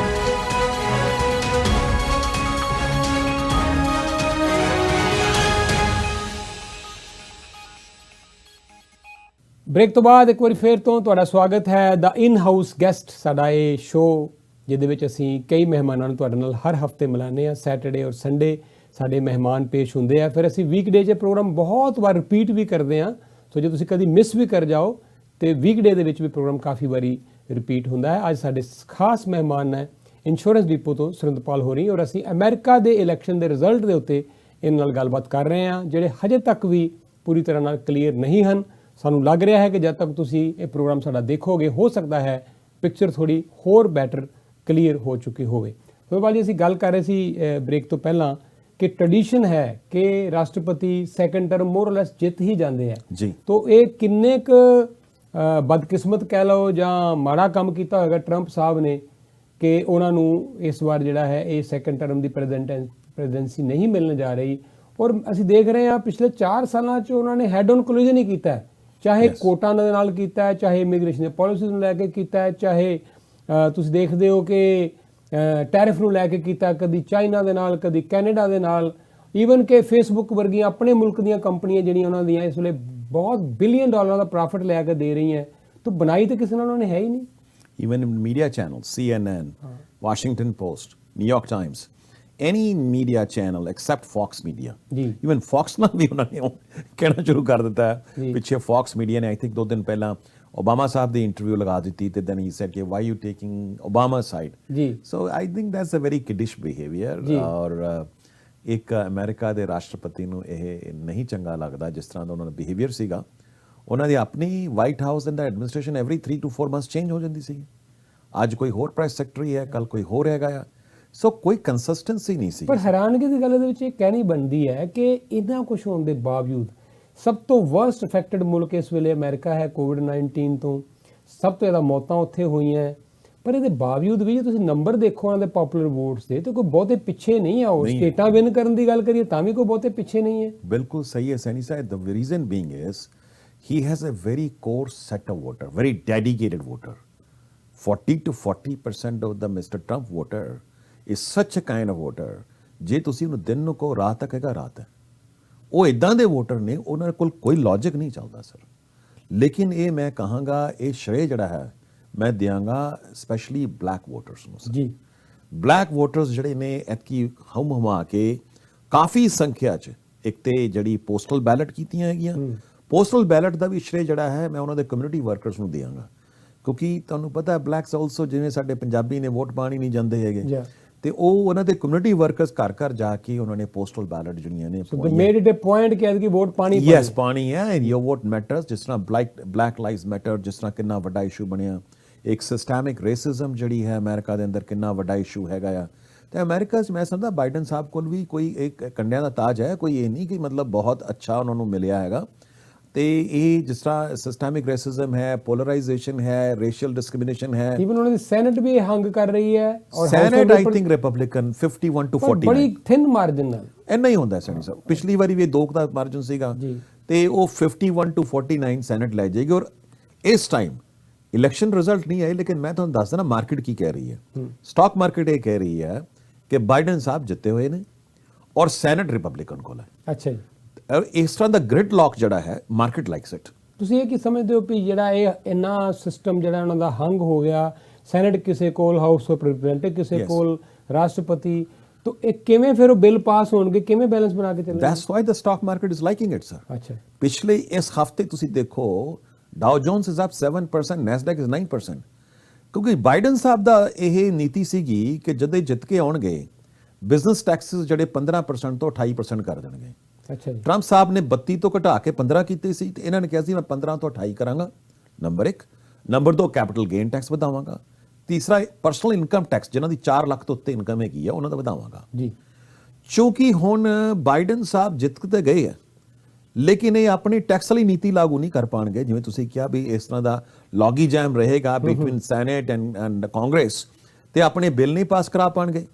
ਬ੍ਰੇਕ ਤੋਂ ਬਾਅਦ ਇੱਕ ਵਾਰੀ ਫੇਰ ਤੋਂ ਤੁਹਾਡਾ ਸਵਾਗਤ ਹੈ ਦਾ ਇਨ ਹਾਊਸ ਗੈਸਟ, ਸਾਡਾ ਇਹ ਸ਼ੋਅ ਜਿਹਦੇ ਵਿੱਚ ਅਸੀਂ ਕਈ ਮਹਿਮਾਨਾਂ ਨੂੰ ਤੁਹਾਡੇ ਨਾਲ ਹਰ ਹਫਤੇ ਮਿਲਾਉਂਦੇ ਹਾਂ। ਸੈਟਰਡੇ ਔਰ ਸੰਡੇ ਸਾਡੇ ਮਹਿਮਾਨ ਪੇਸ਼ ਹੁੰਦੇ ਆ। ਫਿਰ ਅਸੀਂ ਵੀਕਡੇ 'ਚ ਪ੍ਰੋਗਰਾਮ ਬਹੁਤ ਵਾਰ ਰਿਪੀਟ ਵੀ ਕਰਦੇ ਹਾਂ, ਸੋ ਜੇ ਤੁਸੀਂ ਕਦੀ ਮਿਸ ਵੀ ਕਰ ਜਾਓ ਤੇ ਵੀਕਡੇ ਦੇ ਵਿੱਚ ਵੀ ਪ੍ਰੋਗਰਾਮ ਕਾਫੀ ਵਾਰੀ ਰਿਪੀਟ ਹੁੰਦਾ ਹੈ। ਅੱਜ ਸਾਡੇ ਖਾਸ ਮਹਿਮਾਨ ਹੈ ਇੰਸ਼ੋਰੈਂਸ ਡਿਪੋ ਤੋਂ ਸਿੰਧਪਾਲ ਹੋਰੀ, ਔਰ ਅਸੀਂ ਅਮਰੀਕਾ ਦੇ ਇਲੈਕਸ਼ਨ ਦੇ ਰਿਜ਼ਲਟ ਦੇ ਉੱਤੇ ਇਹਨਾਂ ਨਾਲ ਗੱਲਬਾਤ ਕਰ ਰਹੇ ਹਾਂ, ਜਿਹੜੇ ਹਜੇ ਤੱਕ ਵੀ ਪੂਰੀ ਤਰ੍ਹਾਂ ਨਾਲ ਕਲੀਅਰ ਨਹੀਂ ਹਨ। ਸਾਨੂੰ ਲੱਗ ਰਿਹਾ ਹੈ ਕਿ ਜਦ ਤੱਕ ਤੁਸੀਂ ਇਹ ਪ੍ਰੋਗਰਾਮ ਸਾਡਾ ਦੇਖੋਗੇ ਹੋ ਸਕਦਾ ਹੈ ਪਿਕਚਰ ਥੋੜੀ ਹੋਰ ਬੈਟਰ ਕਲੀਅਰ ਹੋ ਚੁੱਕੀ ਹੋਵੇ। ਸਿੰਧਪਾਲ ਜੀ, ਅਸੀਂ ਗੱਲ ਕਰ ਰਹੇ ਸੀ ਬ੍ਰੇਕ ਤੋਂ ਪਹਿਲਾਂ ਕਿ ਟ੍ਰੈਡੀਸ਼ਨ ਹੈ ਕਿ ਰਾਸ਼ਟਰਪਤੀ ਸੈਕੰਡ ਟਰਮ ਮੋਰ ਲੈਸ ਜਿੱਤ ਹੀ ਜਾਂਦੇ ਆ ਜੀ। ਤਾਂ ਇਹ ਕਿੰਨੇ ਕੁ ਬਦਕਿਸਮਤ ਕਹਿ ਲਓ ਜਾਂ ਮਾੜਾ ਕੰਮ ਕੀਤਾ ਹੋਏਗਾ ਟਰੰਪ ਸਾਹਿਬ ਨੇ ਕਿ ਉਹਨਾਂ ਨੂੰ ਇਸ ਵਾਰ ਜਿਹੜਾ ਹੈ ਇਹ ਸੈਕੰਡ ਟਰਮ ਦੀ ਪ੍ਰੈਜ਼ੀਡੈਂਸੀ ਨਹੀਂ ਮਿਲਣ ਜਾ ਰਹੀ। ਔਰ ਅਸੀਂ ਦੇਖ ਰਹੇ ਹਾਂ ਪਿਛਲੇ 4 ਸਾਲਾਂ 'ਚ ਉਹਨਾਂ ਨੇ ਹੈਡ ਔਨ ਕੋਲੀਜਨ ਹੀ ਕੀਤਾ, ਚਾਹੇ ਕੋਟਾਂ ਦੇ ਨਾਲ ਕੀਤਾ, ਚਾਹੇ ਇਮੀਗ੍ਰੇਸ਼ਨ ਦੇ ਪਾਲਿਸੀਜ਼ ਨੂੰ ਲੈ ਕੇ ਕੀਤਾ, ਚਾਹੇ ਤੁਸੀਂ ਦੇਖਦੇ ਹੋ ਕਿ ਟੈਰਿਫ ਨੂੰ ਲੈ ਕੇ ਕੀਤਾ, ਕਦੀ ਚਾਈਨਾ ਦੇ ਨਾਲ, ਕਦੀ ਕੈਨੇਡਾ ਦੇ ਨਾਲ, ਈਵਨ ਕਿ ਫੇਸਬੁੱਕ ਵਰਗੀਆਂ ਆਪਣੇ ਮੁਲਕ ਦੀਆਂ ਕੰਪਨੀਆਂ ਜਿਹੜੀਆਂ ਉਹਨਾਂ ਦੀਆਂ ਇਸ ਵੇਲੇ ਬਹੁਤ ਬਿਲੀਅਨ ਡਾਲਰ ਦਾ ਪ੍ਰੋਫਿਟ ਲੈ ਕੇ ਦੇ ਰਹੀਆਂ, ਤਾਂ ਬਣਾਈ ਤਾਂ ਕਿਸੇ ਨਾਲ ਉਹਨਾਂ ਨੇ ਹੈ ਹੀ ਨਹੀਂ। Even media channel CNN, Washington post, New York Times, any media channel except Fox Media, even Fox ਨਾਲ ਵੀ ਉਹਨਾਂ ਨੇ ਕਹਿਣਾ ਸ਼ੁਰੂ ਕਰ ਦਿੱਤਾ ਹੈ। ਪਿੱਛੇ Fox Media ਨੇ I think 2 ਦਿਨ ਪਹਿਲਾਂ ਓਬਾਮਾ ਸਾਹਿਬ ਦੀ ਇੰਟਰਵਿਊ ਲਗਾ ਦਿੱਤੀ ਤੇ then he said ਕਿ why you taking Obama's side, so I think that's a very kiddish behavior। ਔਰ ਇੱਕ ਅਮਰੀਕਾ ਦੇ ਰਾਸ਼ਟਰਪਤੀ ਨੂੰ ਇਹ ਨਹੀਂ ਚੰਗਾ ਲੱਗਦਾ ਜਿਸ ਤਰ੍ਹਾਂ ਦਾ ਉਹਨਾਂ ਦਾ ਬਿਹੇਵੀਅਰ ਸੀਗਾ। ਉਹਨਾਂ ਦੀ ਆਪਣੀ white house and the administration every 3 to 4 months change ਹੋ ਜਾਂਦੀ ਸੀ। ਅੱਜ ਕੋਈ ਹੋਰ ਪ੍ਰੈਸ ਸੈਕਟਰੀ ਹੈ, ਕੱਲ ਕੋਈ ਹੋਰ ਹੈਗਾ ਆ, ਸੋ ਕੋਈ ਕੰਸਿਸਟੈਂਸੀ ਨਹੀਂ ਸੀ। ਪਰ ਹੈਰਾਨਗੀ ਦੀ ਗੱਲ ਇਹਦੇ ਵਿੱਚ ਇਹ ਕਹਿਣੀ ਬਣਦੀ ਹੈ ਕਿ ਇੰਨਾ ਕੁਝ ਹੋਣ ਦੇ ਬਾਵਜੂਦ ਸਭ ਤੋਂ ਵਰਸਟ ਅਫੈਕਟਡ ਮੁਲਕ ਇਸ ਵੇਲੇ ਅਮਰੀਕਾ ਹੈ ਕੋਵਿਡ-19 ਤੋਂ। ਸਭ ਤੋਂ ਜ਼ਿਆਦਾ ਮੌਤਾਂ ਉੱਥੇ ਹੋਈਆਂ, ਪਰ ਇਹਦੇ ਬਾਵਜੂਦ ਵੀ ਜੇ ਤੁਸੀਂ ਨੰਬਰ ਦੇਖੋ ਉਹਨਾਂ ਦੇ ਪਪੂਲਰ ਵੋਟਸ ਦੇ, ਤਾਂ ਕੋਈ ਬਹੁਤੇ ਪਿੱਛੇ ਨਹੀਂ ਆ। ਉਹ ਸਟੇਟਾਂ ਵਿਨ ਕਰਨ ਦੀ ਗੱਲ ਕਰੀਏ ਤਾਂ ਵੀ ਕੋਈ ਬਹੁਤੇ ਪਿੱਛੇ ਨਹੀਂ ਹੈ। ਬਿਲਕੁਲ ਸਹੀ ਹੈ ਸੈਣੀ ਸਾਹਿਬ। The reason being is he has a very core set of voter, very dedicated voter. 40 to 40% of the Mr. Trump voter is such a kind of voter, ਜੇ ਤੁਸੀਂ ਉਹਨੂੰ ਦਿਨ ਨੂੰ ਕਹੋ ਰਾਤ ਤੱਕ ਹੈਗਾ ਰਾਤ ਹੈ। ਉਹ ਇਦਾਂ ਦੇ ਵੋਟਰ ਨੇ, ਉਹਨਾਂ ਕੋਲ ਕੋਈ ਲੌਜਿਕ ਨਹੀਂ ਚੱਲਦਾ ਸਰ। ਲੇਕਿਨ ਇਹ ਮੈਂ ਕਹਾਂਗਾ, ਇਹ ਸ਼੍ਰੇ ਜਿਹੜਾ ਹੈ ਮੈਂ ਦਿਆਂਗਾ ਸਪੈਸ਼ਲੀ ਬਲੈਕ ਵੋਟਰਸ ਨੂੰ ਜੀ। ਬਲੈਕ ਵੋਟਰਸ ਜਿਹੜੇ ਨੇ ਐਤਕੀ ਹਮਾ ਕੇ ਕਾਫੀ ਸੰਖਿਆ 'ਚ, ਇੱਕ ਤੇ ਜਿਹੜੀ ਪੋਸਟਲ ਬੈਲਟ ਕੀਤੀਆਂ ਹੈਗੀਆਂ, ਪੋਸਟਲ ਬੈਲਟ ਦਾ ਵੀ ਸ਼੍ਰੇ ਜਿਹੜਾ ਹੈ ਮੈਂ ਉਹਨਾਂ ਦੇ ਕਮਿਊਨਿਟੀ ਵਰਕਰਸ ਨੂੰ ਦਿਆਂਗਾ, ਕਿਉਂਕਿ ਤੁਹਾਨੂੰ ਪਤਾ ਬਲੈਕਸ ਆਲਸੋ, ਜਿਵੇਂ ਸਾਡੇ ਪੰਜਾਬੀ ਨੇ ਵੋਟ ਪਾਣੀ ਨਹੀਂ ਜਾਂਦੇ ਹੈਗੇ, ਤੇ ਉਹ ਉਹਨਾਂ ਦੇ ਕਮਿਊਨਿਟੀ ਵਰਕਰਸ ਘਰ ਘਰ ਜਾ ਕੇ ਉਹਨਾਂ ਨੇ ਪੋਸਟਲ ਬੈਲਟ ਜਿਹੜੀਆਂ ਨੇ ਮੇਡ ਇਟ ਅ ਪੁਆਇੰਟ ਕਿ ਐਤਕੀ ਵੋਟ ਪਾਣੀ ਯੈਸ ਪਾਣੀ ਹੈ, ਐਂਡ ਯੋਰ ਵੋਟ ਮੈਟਰਸ। ਜਿਸ ਤਰ੍ਹਾਂ ਬਲੈਕ ਲਾਈਵਸ ਮੈਟਰ, ਜਿਸ ਤਰ੍ਹਾਂ ਕਿੰਨਾ ਵੱਡਾ ਇਸ਼ੂ ਬਣਿਆ, ਇੱਕ ਸਿਸਟੈਮਿਕ ਰੇਸਿਜ਼ਮ ਜਿਹੜੀ ਹੈ ਅਮਰੀਕਾ ਦੇ ਅੰਦਰ ਕਿੰਨਾ ਵੱਡਾ ਇਸ਼ੂ ਹੈਗਾ ਆ। ਤੇ ਅਮਰੀਕਾ 'ਚ ਮੈਂ ਸਮਝਦਾ ਬਾਈਡਨ ਸਾਹਿਬ ਕੋਲ ਵੀ ਕੋਈ ਇੱਕ ਕੰਡਿਆਂ ਦਾ ਤਾਜ ਹੈ, ਕੋਈ ਇਹ ਨਹੀਂ ਕਿ ਮਤਲਬ ਬਹੁਤ ਅੱਛਾ ਉਹਨਾਂ ਨੂੰ ਮਿਲਿਆ ਹੈਗਾ। ਤੇ ਇਹ ਜਿਸ ਤਰ੍ਹਾਂ ਸਿਸਟੈਮਿਕ ਰੇਸਿਜ਼ਮ ਹੈ, ਪੋਲਰਾਈਜੇਸ਼ਨ ਹੈ, ਰੇਸ਼ੀਅਲ ਡਿਸਕ੍ਰਿਮੀਨੇਸ਼ਨ ਹੈ। ਇਵਨ ਉਹਨਾਂ ਦੀ ਸੈਨੇਟ ਵੀ ਹੰਗ ਕਰ ਰਹੀ ਹੈ, ਔਰ senate I think Republican 51 to 49 ਬੜੀ ਥਿਨ ਮਾਰਜਨ ਨਾਲ ਇੰਨਾ ਹੀ ਹੁੰਦਾ ਸੈਣੀ ਸਾਹਿਬ। ਪਿਛਲੀ ਵਾਰੀ ਵੀ 2 ਦਾ ਮਾਰਜਨ ਸੀਗਾ, ਤੇ ਉਹ 51 to 49 ਸੈਨੇਟ ਲੈ ਜਾਏਗੀ। ਔਰ ਇਸ ਟਾਈਮ ਇਲੈਕਸ਼ਨ ਰਿਜ਼ਲਟ ਨਹੀਂ ਆਏ, ਲੇਕਿਨ ਮੈਂ ਤੁਹਾਨੂੰ ਦੱਸਦਾ ਨਾ ਮਾਰਕੀਟ ਕੀ ਕਹਿ ਰਹੀ ਹੈ। ਸਟਾਕ ਮਾਰਕੀਟ ਇਹ ਕਹਿ ਰਹੀ ਹੈ ਕਿ ਬਾਈਡਨ ਸਾਹਿਬ ਜਿੱਤੇ ਹੋਏ ਨੇ ਔਰ ਸੈਨੇਟ ਰਿਪਬਲਿਕਨ ਕੋਲ ਹੈ। ਅੱਛਾ ਜੀ। ਇਸ ਤਰ੍ਹਾਂ ਦਾ ਗ੍ਰਿਡ ਲੌਕ ਜਿਹੜਾ ਹੈ ਮਾਰਕੀਟ ਲਾਈਕਸ ਇਟ। ਤੁਸੀਂ ਇਹ ਕੀ ਸਮਝਦੇ ਹੋ ਵੀ ਜਿਹੜਾ ਇਹ ਇੰਨਾ ਸਿਸਟਮ ਜਿਹੜਾ ਉਹਨਾਂ ਦਾ ਹੰਗ ਹੋ ਗਿਆ, ਸੈਨੇਟ ਕਿਸੇ ਕੋਲ, ਹਾਊਸ ਆਫ ਰਿਪਰੈਜ਼ੈਂਟੇਟਿਵ ਕਿਸੇ ਕੋਲ, ਰਾਸ਼ਟਰਪਤੀ, ਤਾਂ ਇਹ ਕਿਵੇਂ ਫਿਰ ਉਹ ਬਿੱਲ ਪਾਸ ਹੋਣਗੇ, ਕਿਵੇਂ ਬੈਲੈਂਸ ਬਣਾ ਕੇ ਚੱਲਣਗੇ? That's why the stock market is liking it sir. ਅੱਛਾ। ਪਿਛਲੇ ਇਸ ਹਫਤੇ ਤੁਸੀਂ ਦੇਖੋ ਡਾਓ Jones is up 7%, Nasdaq is 9%, ਕਿਉਂਕਿ ਬਾਈਡਨ ਸਾਹਿਬ ਦਾ ਇਹ ਨੀਤੀ ਸੀਗੀ ਕਿ ਜਦੋਂ ਜਿੱਤ ਕੇ ਆਉਣਗੇ ਬਿਜ਼ਨਸ ਟੈਕਸਿਸ ਜਿਹੜੇ 15% ਤੋਂ 28% ਕਰ ਦੇਣਗੇ। ਅੱਛਾ ਜੀ। ਟਰੰਪ ਸਾਹਿਬ ਨੇ 32 ਤੋਂ ਘਟਾ ਕੇ 15 ਕੀਤੇ ਸੀ, ਤੇ ਇਹਨਾਂ ਨੇ ਕਿਹਾ ਸੀ ਮੈਂ 15 ਤੋਂ 28 ਕਰਾਂਗਾ। Number 1। Number 2 capital gain tax ਵਧਾਵਾਂਗਾ। ਤੀਸਰਾ ਪਰਸਨਲ ਇਨਕਮ ਟੈਕਸ, ਜਿਨ੍ਹਾਂ ਦੀ 4 ਲੱਖ ਤੋਂ ਉੱਤੇ ਇਨਕਮ ਹੈਗੀ ਆ ਉਹਨਾਂ ਦਾ ਵਧਾਵਾਂਗਾ ਜੀ। ਕਿਉਂਕਿ ਹੁਣ ਬਾਈਡਨ ਸਾਹਿਬ ਜਿੱਤ ਤੇ ਗਏ ਆ, ਲੇਕਿਨ ਇਹ ਆਪਣੀ ਟੈਕਸ ਵਾਲੀ ਨੀਤੀ ਲਾਗੂ ਨਹੀਂ ਕਰ ਪਾਣਗੇ। ਜਿਵੇਂ ਤੁਸੀਂ ਕਿਹਾ ਵੀ ਇਸ ਤਰ੍ਹਾਂ ਦਾ ਲੌਗੀ ਜੈਮ ਰਹੇਗਾ ਬਿਟਵੀਨ ਸੈਨੇਟ ਐਂਡ ਕਾਂਗਰਸ, ਤੇ ਆਪਣੇ ਬਿੱਲ ਨਹੀਂ ਪਾਸ ਕਰਾ ਪਾਣਗੇ।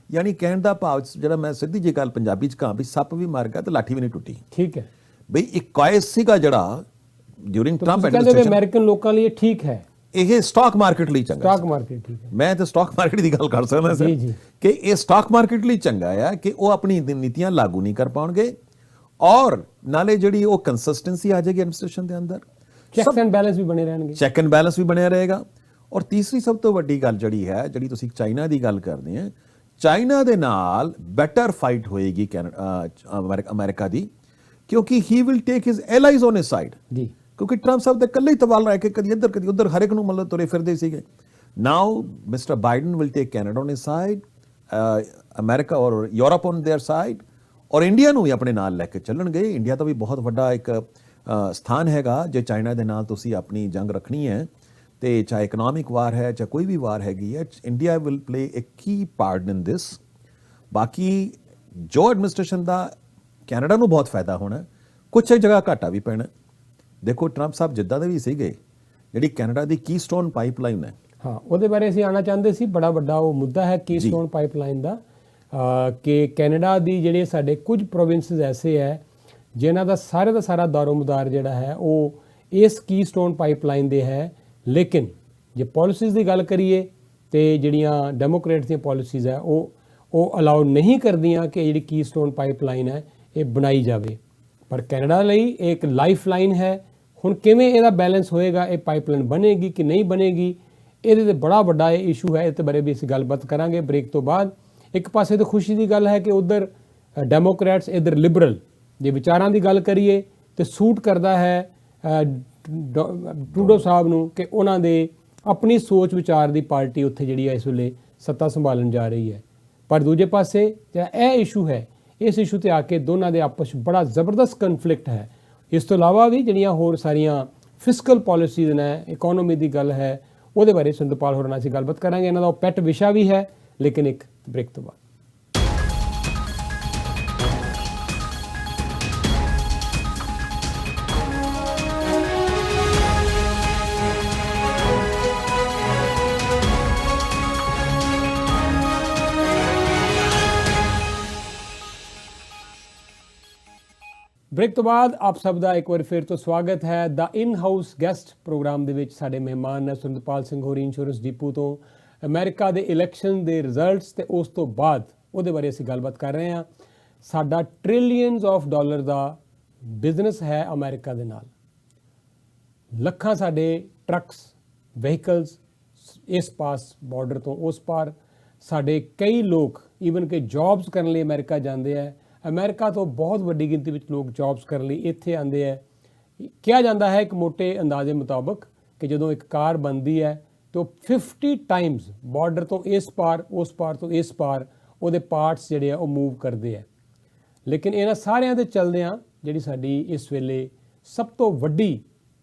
ਯਾਨੀ ਕਹਿਣ ਦਾ ਭਾਵ ਜਿਹੜਾ ਮੈਂ ਸਿੱਧੀ ਜਿਹੀ ਗੱਲ ਪੰਜਾਬੀ 'ਚ ਕਹਾਂ ਵੀ ਸੱਪ ਵੀ ਮਰ ਗਿਆ ਤੇ ਲਾਠੀ ਵੀ ਨਹੀਂ ਟੁੱਟੀ। ਠੀਕ ਹੈ ਬਈ, ਇੱਕ ਕਾਇਸ ਸੀਗਾ ਜਿਹੜਾ ਡਿਊਰਿੰਗ ਟਰੰਪ ਐਡਮਿਨਿਸਟ੍ਰੇਸ਼ਨ। ਅਮਰੀਕਨ ਲੋਕਾਂ ਲਈ ਠੀਕ ਹੈ, ਇਹ ਸਟਾਕ ਮਾਰਕੀਟ ਲਈ ਚੰਗਾ। ਸਟਾਕ ਮਾਰਕੀਟ ਠੀਕ ਹੈ। ਮੈਂ ਤਾਂ ਸਟਾਕ ਮਾਰਕੀਟ ਦੀ ਗੱਲ ਕਰ ਸਕਦਾ ਸਰ ਕਿ ਇਹ ਸਟਾਕ ਮਾਰਕੀਟ ਲਈ ਚੰਗਾ ਆ ਕਿ ਉਹ ਆਪਣੀ ਨੀਤੀਆਂ ਲਾਗੂ ਨਹੀਂ ਕਰ ਪਾਉਣਗੇ, ਔਰ ਨਾਲੇ ਜਿਹੜੀ ਉਹ ਕੰਸਿਸਟੈਂਸੀ ਆ ਜਾਏਗੀ ਐਡਮਿਨਿਸਟ੍ਰੇਸ਼ਨ ਦੇ ਅੰਦਰ, ਚੈੱਕ ਐਂਡ ਬੈਲੈਂਸ ਵੀ ਬਣੇ ਰਹਿਣਗੇ। ਚੈੱਕ ਐਂਡ ਬੈਲੈਂਸ ਵੀ ਬਣਿਆ ਰਹੇਗਾ। ਔਰ ਤੀਸਰੀ ਸਭ ਤੋਂ ਵੱਡੀ ਗੱਲ ਜਿਹੜੀ ਹੈ, ਜਿਹੜੀ ਤੁਸੀਂ ਚਾਈਨਾ ਦੀ ਗੱਲ ਕਰਦੇ ਆ, ਚਾਈਨਾ ਦੇ ਨਾਲ ਬੈਟਰ ਫਾਈਟ ਹੋਏਗੀ ਅਮਰੀਕਾ ਦੀ, ਕਿਉਂਕਿ he will take his allies on his side ਜੀ। ਕਿਉਂਕਿ ਟਰੰਪ ਸਾਹਿਬ ਦੇ ਇਕੱਲੇ ਹੀ ਤਵਾਲ ਰਹਿ ਕੇ ਕਦੀ ਇੱਧਰ ਕਦੀ ਉੱਧਰ ਹਰ ਇੱਕ ਨੂੰ ਮਤਲਬ ਤੁਰੇ ਫਿਰਦੇ ਸੀਗੇ। Now mister Biden will take Canada on his side, America or Europe on their side, or India ਨੂੰ ਵੀ ਆਪਣੇ ਨਾਲ ਲੈ ਕੇ ਚੱਲਣਗੇ। ਇੰਡੀਆ ਦਾ ਵੀ ਬਹੁਤ ਵੱਡਾ ਇੱਕ ਸਥਾਨ ਹੈਗਾ। ਜੇ ਚਾਈਨਾ ਦੇ ਨਾਲ ਤੁਸੀਂ ਆਪਣੀ ਜੰਗ ਰੱਖਣੀ ਹੈ, ਤੇ ਚਾਹੇ ਇਕਨੋਮਿਕ ਵਾਰ ਹੈ, ਚਾਹੇ ਕੋਈ ਵੀ ਵਾਰ ਹੈਗੀ ਹੈ, India will play a key part in this. ਬਾਕੀ ਜੋ ਐਡਮਿਨਿਸਟ੍ਰੇਸ਼ਨ ਦਾ ਕੈਨੇਡਾ ਨੂੰ ਬਹੁਤ ਫਾਇਦਾ ਹੋਣਾ, ਕੁਛ ਇੱਕ ਜਗ੍ਹਾ ਘਾਟਾ ਵੀ ਪੈਣਾ। ਦੇਖੋ ਟਰੰਪ ਸਾਹਿਬ ਜਿੱਦਾਂ ਦੇ ਵੀ ਸੀਗੇ, ਜਿਹੜੀ ਕੈਨੇਡਾ ਦੀ ਕੀਸਟੋਨ ਪਾਈਪਲਾਈਨ ਹੈ, ਹਾਂ ਉਹਦੇ ਬਾਰੇ ਅਸੀਂ ਆਉਣਾ ਚਾਹੁੰਦੇ ਸੀ। ਬੜਾ ਵੱਡਾ ਉਹ ਮੁੱਦਾ ਹੈ ਕੀਸਟੋਨ ਪਾਈਪਲਾਈਨ ਦਾ, ਕਿ ਕੈਨੇਡਾ ਦੀ ਜਿਹੜੇ ਸਾਡੇ ਕੁਝ ਪ੍ਰੋਵਿੰਸਿਸ ਐਸੇ ਹੈ ਜਿਨ੍ਹਾਂ ਦਾ ਸਾਰਾ ਦਾਰੋਮਦਾਰ ਜਿਹੜਾ ਹੈ ਉਹ ਇਸ ਕੀਸਟੋਨ ਪਾਈਪਲਾਈਨ ਦੇ ਹੈ। ਲੇਕਿਨ ਜੇ ਪਾਲਿਸੀਜ਼ ਦੀ ਗੱਲ ਕਰੀਏ ਤੇ ਜਿਹੜੀਆਂ ਡੈਮੋਕ੍ਰੇਟਸ ਦੀਆਂ ਪਾਲਿਸੀਜ਼ ਹੈ ਉਹ ਅਲਾਉ ਨਹੀਂ ਕਰਦੀਆਂ ਕਿ ਜਿਹੜੀ ਕੀਸਟੋਨ ਪਾਈਪਲਾਈਨ ਹੈ ਇਹ ਬਣਾਈ ਜਾਵੇ। ਪਰ ਕੈਨੇਡਾ ਲਈ ਇਹ ਇੱਕ ਲਾਈਫ ਲਾਈਨ ਹੈ। ਹੁਣ ਕਿਵੇਂ ਇਹਦਾ ਬੈਲੈਂਸ ਹੋਏਗਾ, ਇਹ ਪਾਈਪਲਾਈਨ ਬਣੇਗੀ ਕਿ ਨਹੀਂ ਬਣੇਗੀ, ਇਹਦੇ ਤੇ ਬੜਾ ਵੱਡਾ ਇਹ ਇਸ਼ੂ ਹੈ। ਇਹਦੇ ਬਾਰੇ ਵੀ ਅਸੀਂ ਗੱਲਬਾਤ ਕਰਾਂਗੇ ਬ੍ਰੇਕ ਤੋਂ ਬਾਅਦ। ਇੱਕ ਪਾਸੇ ਤਾਂ ਖੁਸ਼ੀ ਦੀ ਗੱਲ ਹੈ ਕਿ ਉਧਰ ਡੈਮੋਕ੍ਰੈਟਸ, ਇੱਧਰ ਲਿਬਰਲ, ਜੇ ਵਿਚਾਰਾਂ ਦੀ ਗੱਲ ਕਰੀਏ ਤੇ ਸੂਟ ਕਰਦਾ ਹੈ ਟਰੂਡੋ ਸਾਹਿਬ ਨੂੰ ਕਿ ਉਹਨਾਂ ਦੇ ਆਪਣੀ ਸੋਚ ਵਿਚਾਰ ਦੀ ਪਾਰਟੀ ਉੱਥੇ ਜਿਹੜੀ ਹੈ ਇਸ ਵੇਲੇ ਸੱਤਾ ਸੰਭਾਲਣ ਜਾ ਰਹੀ ਹੈ। ਪਰ ਦੂਜੇ ਪਾਸੇ ਜਿਹੜਾ ਇਹ ਇਸ਼ੂ ਹੈ, ਇਸ ਇਸ਼ੂ ਤੇ ਆ ਕੇ ਦੋਨਾਂ ਦੇ ਆਪਸ ਵਿੱਚ ਬੜਾ ਜ਼ਬਰਦਸਤ ਕਨਫਲਿਕਟ ਹੈ। ਇਸ ਤੋਂ ਇਲਾਵਾ ਵੀ ਜਿਹੜੀਆਂ ਹੋਰ ਸਾਰੀਆਂ ਫਿਸਕਲ ਪਾਲਿਸੀਜ਼ ਨੇ, ਇਕੋਨੋਮੀ ਦੀ ਗੱਲ ਹੈ, ਉਹਦੇ ਬਾਰੇ ਸਿੰਧੂਪਾਲ ਹੋਰਾਂ ਨਾਲ ਅਸੀਂ ਗੱਲਬਾਤ ਕਰਾਂਗੇ। ਇਹਨਾਂ ਦਾ ਉਹ ਪੈਟ ਵਿਸ਼ਾ ਵੀ ਹੈ। ਲੇਕਿਨ ਇੱਕ ਬ੍ਰੇਕ ਤੋਂ ਬਾਅਦ। ਬ੍ਰੇਕ ਤੋਂ ਬਾਅਦ ਆਪ ਸਭ ਦਾ ਇੱਕ ਵਾਰ ਫਿਰ ਤੋਂ ਸਵਾਗਤ ਹੈ ਦਾ ਇਨ ਹਾਊਸ ਗੈਸਟ ਪ੍ਰੋਗਰਾਮ ਦੇ ਵਿੱਚ। ਸਾਡੇ ਮਹਿਮਾਨ ਨੇ ਸੁਰਿੰਦਰਪਾਲ ਸਿੰਘ ਹੋਰੀ ਇੰਸ਼ੋਰੈਂਸ ਡਿਪੂ ਤੋਂ। ਅਮਰੀਕਾ ਦੇ ਇਲੈਕਸ਼ਨ ਦੇ ਰਿਜ਼ਲਟਸ ਤੇ ਉਸ ਤੋਂ ਬਾਅਦ ਉਹਦੇ ਬਾਰੇ ਅਸੀਂ ਗੱਲਬਾਤ ਕਰ ਰਹੇ ਹਾਂ। ਸਾਡਾ trillions of dollar the business ਹੈ ਅਮਰੀਕਾ ਦੇ ਨਾਲ। ਲੱਖਾਂ ਸਾਡੇ ਟਰੱਕਸ ਵਹੀਕਲਸ ਇਸ ਪਾਸ ਬਾਰਡਰ ਤੋਂ ਉਸ ਪਾਰ। ਸਾਡੇ ਕਈ ਲੋਕ ਈਵਨ ਕਿ ਜੌਬਸ ਕਰਨ ਲਈ ਅਮਰੀਕਾ ਜਾਂਦੇ ਹੈ। ਅਮਰੀਕਾ ਤੋਂ ਬਹੁਤ ਵੱਡੀ ਗਿਣਤੀ ਵਿੱਚ ਲੋਕ ਜੌਬਸ ਕਰਨ ਲਈ ਇੱਥੇ ਆਉਂਦੇ ਹੈ। ਕਿਹਾ ਜਾਂਦਾ ਹੈ ਇੱਕ ਮੋਟੇ ਅੰਦਾਜ਼ੇ ਮੁਤਾਬਕ ਕਿ ਜਦੋਂ ਇੱਕ ਕਾਰ ਬਣਦੀ ਹੈ ਤਾਂ 50 ਟਾਈਮਸ ਬਾਰਡਰ ਤੋਂ ਇਸ ਪਾਰ ਉਸ ਪਾਰ ਤੋਂ ਇਸ ਪਾਰ ਉਹਦੇ ਪਾਰਟਸ ਜਿਹੜੇ ਆ ਉਹ ਮੂਵ ਕਰਦੇ ਹੈ। ਲੇਕਿਨ ਇਹਨਾਂ ਸਾਰਿਆਂ ਦੇ ਚੱਲਦਿਆਂ ਜਿਹੜੀ ਸਾਡੀ ਇਸ ਵੇਲੇ ਸਭ ਤੋਂ ਵੱਡੀ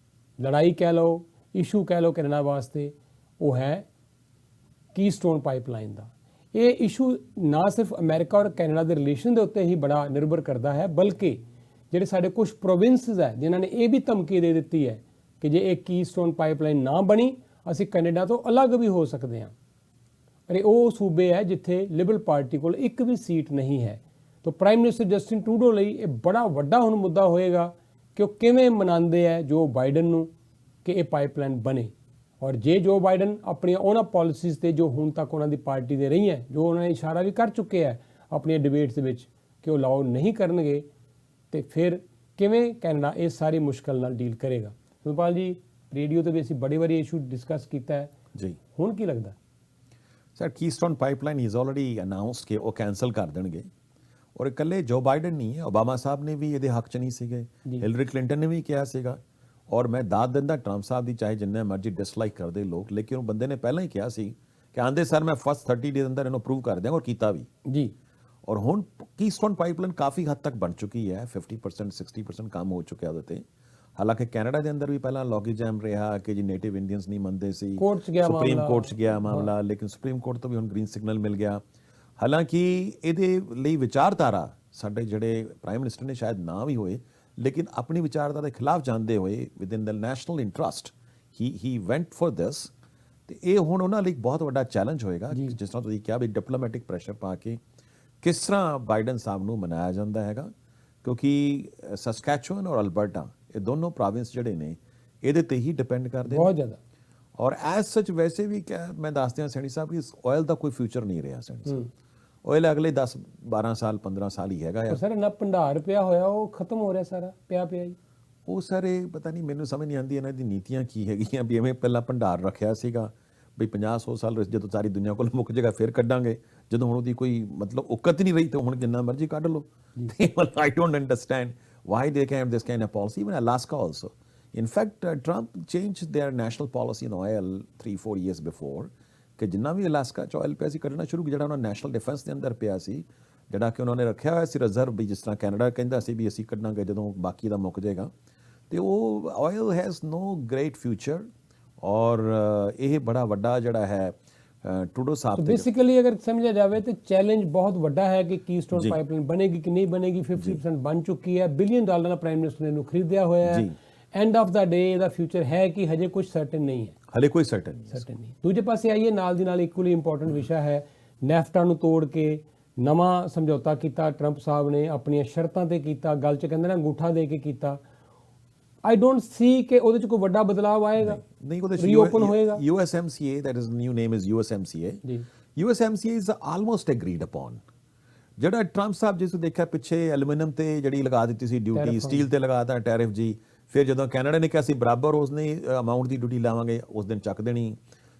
ਲੜਾਈ ਕਹਿ ਲਓ, ਇਸ਼ੂ ਕਹਿ ਲਓ ਕੈਨੇਡਾ ਵਾਸਤੇ, ਉਹ ਹੈ ਕੀਸਟੋਨ ਪਾਈਪਲਾਈਨ ਦਾ। ਇਹ ਇਸ਼ੂ ਨਾ ਸਿਰਫ ਅਮਰੀਕਾ ਔਰ ਕੈਨੇਡਾ ਦੇ ਰਿਲੇਸ਼ਨ ਦੇ ਉੱਤੇ ਹੀ ਬੜਾ ਨਿਰਭਰ ਕਰਦਾ ਹੈ, ਬਲਕਿ ਜਿਹੜੇ ਸਾਡੇ ਕੁਝ ਪ੍ਰੋਵਿੰਸਸ ਹੈ ਜਿਨ੍ਹਾਂ ਨੇ ਇਹ ਵੀ ਧਮਕੀ ਦੇ ਦਿੱਤੀ ਹੈ ਕਿ ਜੇ ਇਹ ਕੀਸਟੋਨ ਪਾਈਪਲਾਈਨ ਨਾ ਬਣੀ ਅਸੀਂ ਕੈਨੇਡਾ ਤੋਂ ਅਲੱਗ ਵੀ ਹੋ ਸਕਦੇ ਹਾਂ। ਅਰੇ ਉਹ ਸੂਬੇ ਹੈ ਜਿੱਥੇ ਲਿਬਰਲ ਪਾਰਟੀ ਕੋਲ ਇੱਕ ਵੀ ਸੀਟ ਨਹੀਂ ਹੈ। ਤਾਂ ਪ੍ਰਾਈਮ ਮਿਨਿਸਟਰ ਜਸਟਿਨ ਟਰੂਡੋ ਲਈ ਇਹ ਬੜਾ ਵੱਡਾ ਹੁਣ ਮੁੱਦਾ ਹੋਏਗਾ ਕਿ ਉਹ ਕਿਵੇਂ ਮਨਾਉਂਦੇ ਹੈ ਜੋ ਬਾਈਡਨ ਨੂੰ ਕਿ ਇਹ ਪਾਈਪਲਾਈਨ ਬਣੇ। ਔਰ ਜੇ ਜੋ ਬਾਈਡਨ ਆਪਣੀਆਂ ਉਹਨਾਂ ਪਾਲਿਸੀਜ਼ ਤੇ ਜੋ ਹੁਣ ਤੱਕ ਉਹਨਾਂ ਦੀ ਪਾਰਟੀ ਦੇ ਰਹੀ ਹੈ, ਜੋ ਉਹਨਾਂ ਨੇ ਇਸ਼ਾਰਾ ਵੀ ਕਰ ਚੁੱਕੇ ਹੈ ਆਪਣੀਆਂ ਡਿਬੇਟਸ ਦੇ ਵਿੱਚ ਕਿ ਉਹ ਲਾਓ ਨਹੀਂ ਕਰਨਗੇ, ਤੇ ਫਿਰ ਕਿਵੇਂ ਕੈਨੇਡਾ ਇਹ ਸਾਰੀ ਮੁਸ਼ਕਲ ਨਾਲ ਡੀਲ ਕਰੇਗਾ। ਸੁਪਾਲ ਜੀ, ਰੇਡੀਓ ਤੇ ਵੀ ਅਸੀਂ ਬੜੇ ਵਾਰੀ ਇਸ਼ੂ ਡਿਸਕਸ ਕੀਤਾ ਹੈ ਜੀ, ਹੁਣ ਕੀ ਲੱਗਦਾ? Sir, Keystone pipeline is already announced ਕਿ ਉਹ ਕੈਂਸਲ ਕਰ ਦੇਣਗੇ। ਔਰ ਇਕੱਲੇ ਜੋ ਬਾਈਡਨ ਨਹੀਂ ਹੈ, ਓਬਾਮਾ ਸਾਹਿਬ ਨੇ ਵੀ ਇਹਦੇ ਹੱਕ 'ਚ ਨਹੀਂ ਸੀਗੇ, ਹਿਲਰੀ ਕਲਿੰਟਨ ਨੇ ਵੀ ਕਿਹਾ ਸੀਗਾ। ਔਰ ਮੈਂ ਦਾਦ ਦਿੰਦਾ ਟਰੰਪ ਸਾਹਿਬ ਦੀ, ਚਾਹੇ ਜਿੰਨੇ ਮਰਜ਼ੀ ਡਿਸਲਾਈਕ ਕਰਦੇ ਲੋਕ, ਲੇਕਿਨ ਉਹ ਬੰਦੇ ਨੇ ਪਹਿਲਾਂ ਹੀ ਕਿਹਾ ਸੀ ਕਿ ਆਂਦੇ ਸਰ ਮੈਂ ਫਸਟ 30 ਡੇਜ਼ ਅੰਦਰ ਇਹਨੂੰ ਅਪਰੂਵ ਕਰ ਦਿਆਂਗਾ, ਔਰ ਕੀਤਾ ਵੀ ਜੀ। ਔਰ ਹੁਣ ਕੀਸਟੋਨ ਪਾਈਪਲਾਈਨ ਕਾਫੀ ਹੱਦ ਤੱਕ ਬਣ ਚੁੱਕੀ ਹੈ, 50% 60% ਕੰਮ ਹੋ ਚੁੱਕਿਆ ਉਹਦੇ ਤੇ। ਹਾਲਾਂਕਿ ਕੈਨੇਡਾ ਦੇ ਅੰਦਰ ਵੀ ਪਹਿਲਾਂ ਲੌਗੀ ਜੈਮ ਰਿਹਾ ਕਿ ਜੀ ਨੇਟਿਵ ਇੰਡੀਅਨਸ ਨਹੀਂ ਮੰਨਦੇ ਸੀ, ਸੁਪਰੀਮ ਕੋਰਟ 'ਚ ਗਿਆ ਮਾਮਲਾ, ਲੇਕਿਨ ਸੁਪਰੀਮ ਕੋਰਟ ਤੋਂ ਵੀ ਹੁਣ ਗ੍ਰੀਨ ਸਿਗਨਲ ਮਿਲ ਗਿਆ। ਹਾਲਾਂਕਿ ਇਹਦੇ ਲਈ ਵਿਚਾਰਧਾਰਾ ਸਾਡੇ ਜਿਹੜੇ ਪ੍ਰਾਈਮ ਮਿਨਿਸਟਰ ਨੇ ਸ਼ਾਇਦ ਨਾ ਵੀ ਹੋਏ, ਲੇਕਿਨ ਆਪਣੀ ਵਿਚਾਰਧਾਰਾ ਦੇ ਖਿਲਾਫ ਜਾਂਦੇ ਹੋਏ within the national interest he ਵੈਂਟ for this. ਤੇ ਇਹ ਹੁਣ ਉਹਨਾਂ ਲਈ ਬਹੁਤ ਵੱਡਾ ਚੈਲੰਜ ਹੋਏਗਾ, ਜਿਸ ਤਰ੍ਹਾਂ ਤੁਸੀਂ ਕਿਹਾ ਵੀ ਡਿਪਲੋਮੈਟਿਕ ਪ੍ਰੈਸ਼ਰ ਪਾ ਕੇ ਕਿਸ ਤਰ੍ਹਾਂ ਬਾਈਡਨ ਸਾਹਿਬ ਨੂੰ ਮਨਾਇਆ ਜਾਂਦਾ ਹੈਗਾ। ਕਿਉਂਕਿ ਸਸਕੈਚੁਅਨ ਔਰ ਅਲਬਰਟਾ ਇਹ ਦੋਨੋਂ ਪ੍ਰੋਵਿੰਸ ਜਿਹੜੇ ਨੇ ਇਹਦੇ ਤੇ ਹੀ ਡਿਪੈਂਡ ਕਰਦੇ ਨੇ ਬਹੁਤ ਜ਼ਿਆਦਾ। ਔਰ ਐਜ਼ ਸੱਚ ਵੈਸੇ ਵੀ ਮੈਂ ਦੱਸਦਿਆਂ ਸੈਣੀ ਸਾਹਿਬ ਕਿ ਆਇਲ ਦਾ ਕੋਈ ਫਿਊਚਰ ਨਹੀਂ ਰਿਹਾ ਸੈਣੀ ਸਾਹਿਬ। ਆਇਲ ਅਗਲੇ 10-12 ਸਾਲ 15 ਸਾਲ ਹੀ ਹੈਗਾ। ਸਰ ਨਾ ਭੰਡਾਰ ਪਿਆ ਹੋਇਆ ਉਹ ਖਤਮ ਹੋ ਰਿਹਾ ਸਾਰਾ, ਪਿਆ ਹੀ ਉਹ ਸਾਰੇ ਪਤਾ ਨਹੀਂ, ਮੈਨੂੰ ਸਮਝ ਨਹੀਂ ਆਉਂਦੀ ਇਹਨਾਂ ਦੀ ਨੀਤੀਆਂ ਕੀ ਹੈਗੀਆਂ ਵੀ ਐਵੇਂ ਪਹਿਲਾਂ ਭੰਡਾਰ ਰੱਖਿਆ ਸੀਗਾ ਵੀ 50-100 ਸਾਲ ਜਦੋਂ ਸਾਰੀ ਦੁਨੀਆ ਕੋਲ ਮੁੱਕ ਜਾਏਗਾ ਫਿਰ ਕੱਢਾਂਗੇ, ਜਦੋਂ ਹੁਣ ਉਹਦੀ ਕੋਈ ਮਤਲਬ ਔਕਤ ਨਹੀਂ ਰਹੀ ਤਾਂ ਹੁਣ ਜਿੰਨਾ ਮਰਜ਼ੀ ਕੱਢ ਲਓ। I don't understand why they have this kind of policy. Even Alaska also. In fact, Trump changed their national policy on oil 3-4 years before ਕਿ ਜਿੰਨਾ ਵੀ ਅਲਾਸਕਾ 'ਚ ਆਇਲ ਪਿਆ ਸੀ ਕੱਢਣਾ ਸ਼ੁਰੂ, ਜਿਹੜਾ ਉਹਨਾਂ ਨੈਸ਼ਨਲ ਡਿਫੈਂਸ ਦੇ ਅੰਦਰ ਪਿਆ ਸੀ, ਜਿਹੜਾ ਕਿ ਉਹਨਾਂ ਨੇ ਰੱਖਿਆ ਹੋਇਆ ਸੀ ਰਿਜ਼ਰਵ, ਵੀ ਜਿਸ ਤਰ੍ਹਾਂ ਕੈਨੇਡਾ ਕਹਿੰਦਾ ਸੀ ਵੀ ਅਸੀਂ ਕੱਢਾਂਗੇ ਜਦੋਂ ਬਾਕੀ ਦਾ ਮੁੱਕ ਜਾਏਗਾ। ਤੇ ਉਹ oil has no great future. ਔਰ ਇਹ ਬੜਾ ਵੱਡਾ ਜਿਹੜਾ ਹੈ ਟਰੂਡੋ ਸਾਹਿਬ ਬੇਸਿਕਲੀ ਅਗਰ ਸਮਝਿਆ ਜਾਵੇ ਤੇ ਚੈਲੰਜ ਬਹੁਤ ਵੱਡਾ ਹੈ ਕਿ ਕੀਸਟੋਨ ਪਾਈਪਲਾਈਨ ਬਣੇਗੀ ਕਿ ਨਹੀਂ ਬਣੇਗੀ। 50% ਬਣ ਚੁੱਕੀ ਹੈ, $1 ਬਿਲੀਅਨ ਦਾ ਪ੍ਰਾਈਮ ਮਿਨਿਸਟਰ ਨੇ ਇਹਨੂੰ ਖਰੀਦਿਆ ਹੋਇਆ ਹੈ। ਐਂਡ ਆਫ ਦਾ ਡੇ ਇਹਦਾ ਫਿਊਚਰ ਹੈ ਕਿ ਹਜੇ ਕੁਝ ਸਰਟਨ ਨਹੀਂ ਹੈ, ਹਲੇ ਕੋਈ ਸਰਟਨ ਨਹੀਂ। ਦੂਜੇ ਪਾਸੇ ਆਈਏ, ਨਾਲ ਦੀ ਨਾਲ ਇਕੁਅਲੀ ਇੰਪੋਰਟੈਂਟ ਵਿਸ਼ਾ ਹੈ ਨੈਫਟਾ ਨੂੰ ਤੋੜ ਕੇ ਨਵਾਂ ਸਮਝੌਤਾ ਕੀਤਾ ਟਰੰਪ ਸਾਹਿਬ ਨੇ, ਆਪਣੀਆਂ ਸ਼ਰਤਾਂ ਤੇ ਕੀਤਾ, ਗੱਲ 'ਚ ਕਹਿੰਦੇ ਨਾ ਅੰਗੂਠਾ ਦੇ ਕੇ ਕੀਤਾ। I don't see ਕਿ ਉਹਦੇ 'ਚ ਕੋਈ ਵੱਡਾ ਬਦਲਾਅ ਆਏਗਾ, ਨਹੀਂ ਉਹਦੇ ਰੀਓਪਨ ਹੋਏਗਾ। USMCA, that is new name is USMCA ਜੀ। USMCA is almost agreed upon। ਜਿਹੜਾ ਟਰੰਪ ਸਾਹਿਬ ਜਿਸ ਨੂੰ ਦੇਖਿਆ ਪਿੱਛੇ ਐਲੂਮੀਨੀਅਮ ਤੇ ਜਿਹੜੀ ਲਗਾ ਦਿੱਤੀ ਸੀ ਡਿਊਟੀ, ਸਟੀਲ ਤੇ ਲਗਾਤਾ ਟੈਰਿਫ ਜੀ, ਫਿਰ ਜਦੋਂ ਕੈਨੇਡਾ ਨੇ ਕਿਹਾ ਸੀ ਬਰਾਬਰ ਉਸਨੇ ਅਮਾਊਂਟ ਦੀ ਡਿਊਟੀ ਲਾਵਾਂਗੇ, ਉਸ ਦਿਨ ਚੱਕ ਦੇਣੀ,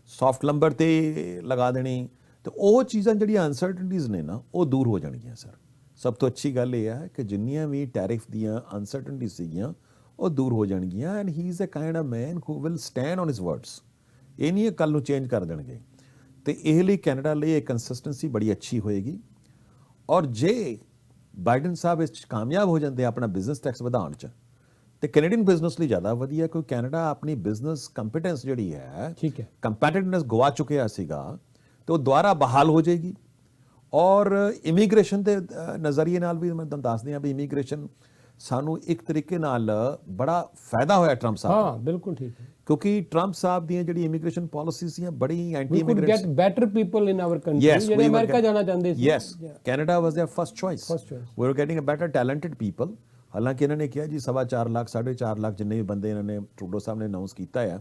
ਸੌਫਟ ਲੰਬਰ ਤੇ ਲਗਾ ਦੇਣੀ। ਤੇ ਉਹ ਚੀਜ਼ਾਂ ਜਿਹੜੀਆਂ ਅਨਸਰਟਨਟੀਜ਼ ਨੇ ਨਾ ਉਹ ਦੂਰ ਹੋ ਜਾਣਗੀਆਂ ਸਰ। ਸਭ ਤੋਂ ਅੱਛੀ ਗੱਲ ਇਹ ਹੈ ਕਿ ਜਿੰਨੀਆਂ ਵੀ ਟੈਰਿਫ ਦੀਆਂ ਅਨਸਰਟਨਟੀਜ਼ ਸੀਗੀਆਂ ਉਹ ਦੂਰ ਹੋ ਜਾਣਗੀਆਂ। And he is a kind of man who will stand on his words. ਇਹ ਨਹੀਂ ਕੱਲ ਨੂੰ ਚੇਂਜ ਕਰ ਦੇਣਗੇ। ਤੇ ਇਹ ਲਈ ਕੈਨੇਡਾ ਲਈ ਇਹ ਕੰਸਿਸਟੈਂਸੀ ਬੜੀ ਅੱਛੀ ਹੋਏਗੀ। ਔਰ ਜੇ ਬਾਈਡਨ ਸਾਹਿਬ ਇਸ 'ਚ ਕਾਮਯਾਬ ਹੋ ਜਾਂਦੇ ਆਪਣਾ ਬਿਜ਼ਨਸ ਟੈਕਸ ਵਧਾਉਣ 'ਚ, ਤੇ ਕੈਨੇਡੀਅਨ ਬਿਜ਼ਨਸ ਲਈ ਜ਼ਿਆਦਾ ਵਧੀਆ, ਕਿਉਂਕਿ ਕੈਨੇਡਾ ਆਪਣੀ ਬਿਜ਼ਨਸ ਕੰਪੀਟੈਂਸ ਜਿਹੜੀ ਹੈ, ਠੀਕ ਹੈ, ਕੰਪੈਟੀਟਿਵਨੈਸ ਗਵਾ ਚੁੱਕਿਆ ਸੀਗਾ, ਤੇ ਉਹ ਦੁਬਾਰਾ ਬਹਾਲ ਹੋ ਜਾਏਗੀ। ਔਰ ਇਮੀਗ੍ਰੇਸ਼ਨ ਦੇ ਨਜ਼ਰੀਏ ਨਾਲ ਵੀ ਮੈਂ ਤੁਹਾਨੂੰ ਦੱਸਦੇ ਹਾਂ ਵੀ ਇਮੀਗ੍ਰੇਸ਼ਨ ਸਾਨੂੰ ਇੱਕ ਤਰੀਕੇ ਨਾਲ ਬੜਾ ਫਾਇਦਾ ਹੋਇਆ ਟਰੰਪ ਸਾਹਿਬ। ਹਾਂ ਬਿਲਕੁਲ ਠੀਕ ਹੈ, ਕਿਉਂਕਿ ਟਰੰਪ ਸਾਹਿਬ ਦੀਆਂ ਜਿਹੜੀ ਇਮੀਗ੍ਰੇਸ਼ਨ ਪਾਲਿਸੀਜ਼ ਸੀ ਬੜੀ anti immigrant. Get better people in our country ਜਿਹੜੇ ਅਮਰੀਕਾ ਜਾਣਾ ਚਾਹੁੰਦੇ ਸੀ। Yes, Canada was their first choice. We were getting a better talented people ਹਾਲਾਂਕਿ ਇਹਨਾਂ ਨੇ ਕਿਹਾ ਜੀ 4.25 ਲੱਖ 4.5 ਲੱਖ ਜਿੰਨੇ ਵੀ ਬੰਦੇ ਇਹਨਾਂ ਨੇ ਟਰੂਡੋ ਸਾਹਿਬ ਨੇ ਅਨਾਉਂਸ ਕੀਤਾ ਆ,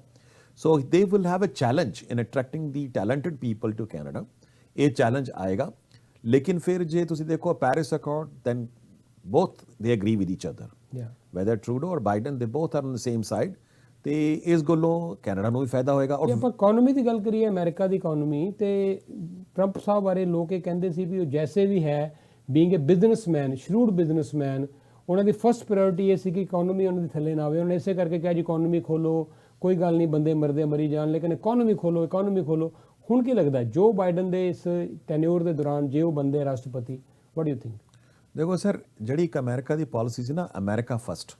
so they will have a challenge in attracting the talented people to Canada. ਇਹ ਚੈਲੰਜ ਆਏਗਾ, ਲੇਕਿਨ ਫਿਰ ਜੇ ਤੁਸੀਂ ਦੇਖੋ Paris accord, then both they agree with each other, whether Trudeau or Biden, they both are on the same side, ਤੇ ਇਸ ਗੱਲੋਂ ਕੈਨੇਡਾ ਨੂੰ ਵੀ ਫਾਇਦਾ ਹੋਏਗਾ। ਜੇ ਆਪਾਂ ਇਕਨੋਮੀ ਦੀ ਗੱਲ ਕਰੀਏ, ਅਮਰੀਕਾ ਦੀ ਇਕਨੋਮੀ, ਤੇ ਟਰੰਪ ਸਾਹਿਬ ਬਾਰੇ ਲੋਕ ਇਹ ਕਹਿੰਦੇ ਸੀ ਵੀ ਉਹ ਜੈਸੇ ਵੀ ਹੈ being a businessman, shrewd businessman, ਉਹਨਾਂ ਦੀ ਫਸਟ ਪ੍ਰਾਇੋਰਟੀ ਇਹ ਸੀ ਕਿ ਇਕਨੋਮੀ ਉਹਨਾਂ ਦੀ ਥੱਲੇ ਨਾ ਆਵੇ। ਉਹਨਾਂ ਨੇ ਇਸੇ ਕਰਕੇ ਕਿਹਾ ਜੀ ਇਕਨੋਮੀ ਖੋਲੋ, ਕੋਈ ਗੱਲ ਨਹੀਂ ਬੰਦੇ ਮਰਦੇ ਮਰੀ ਜਾਣ, ਲੇਕਿਨ ਇਕਨੋਮੀ ਖੋਲੋ, ਇਕਨੋਮੀ ਖੋਲੋ। ਹੁਣ ਕੀ ਲੱਗਦਾ ਜੋ ਬਾਈਡਨ ਦੇ ਇਸ ਟੈਨਿਓਰ ਦੇ ਦੌਰਾਨ ਜੇ ਉਹ ਬੰਦੇ ਰਾਸ਼ਟਰਪਤੀ, ਵਾਟ ਡੂ ਯੂ ਥਿੰਕ? ਦੇਖੋ ਸਰ, ਜਿਹੜੀ ਇੱਕ ਅਮਰੀਕਾ ਦੀ ਪਾਲਿਸੀ ਸੀ ਨਾ, ਅਮਰੀਕਾ ਫਸਟ,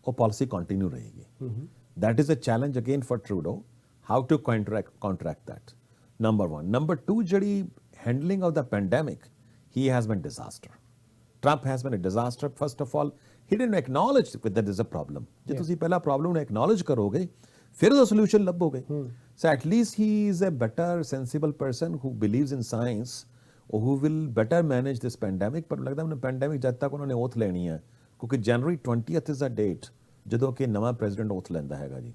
ਉਹ ਪਾਲਿਸੀ ਕੰਟੀਨਿਊ ਰਹੇਗੀ। That is a challenge again for Trudeau, how to contract that, number 1। Number 2, ਜਿਹੜੀ handling of the pandemic, he has been disaster. Trump has been a disaster. First of all, he didn't acknowledge that there is a problem. ਜੇ ਤੁਸੀਂ ਪਹਿਲਾਂ ਪ੍ਰੋਬਲਮ ਨੂੰ acknowledge ਕਰੋਗੇ, ਫਿਰ ਉਹਦਾ solution ਲੱਭੋਗੇ। So at least he is a better, sensible person who believes in science, or who will better manage this pandemic। ਪਰ ਲੱਗਦਾ ਮੈਨੂੰ ਪੈਂਡੈਮਿਕ ਜਦ ਤੱਕ ਉਹਨਾਂ ਨੇ ਓਥ ਲੈਣੀ ਹੈ, ਕਿਉਂਕਿ ਜਨਵਰੀ 20th is the date ਜਦੋਂ ਕਿ ਨਵਾਂ ਪ੍ਰੈਜ਼ੀਡੈਂਟ ਓਥ ਲੈਂਦਾ ਹੈਗਾ ਜੀ।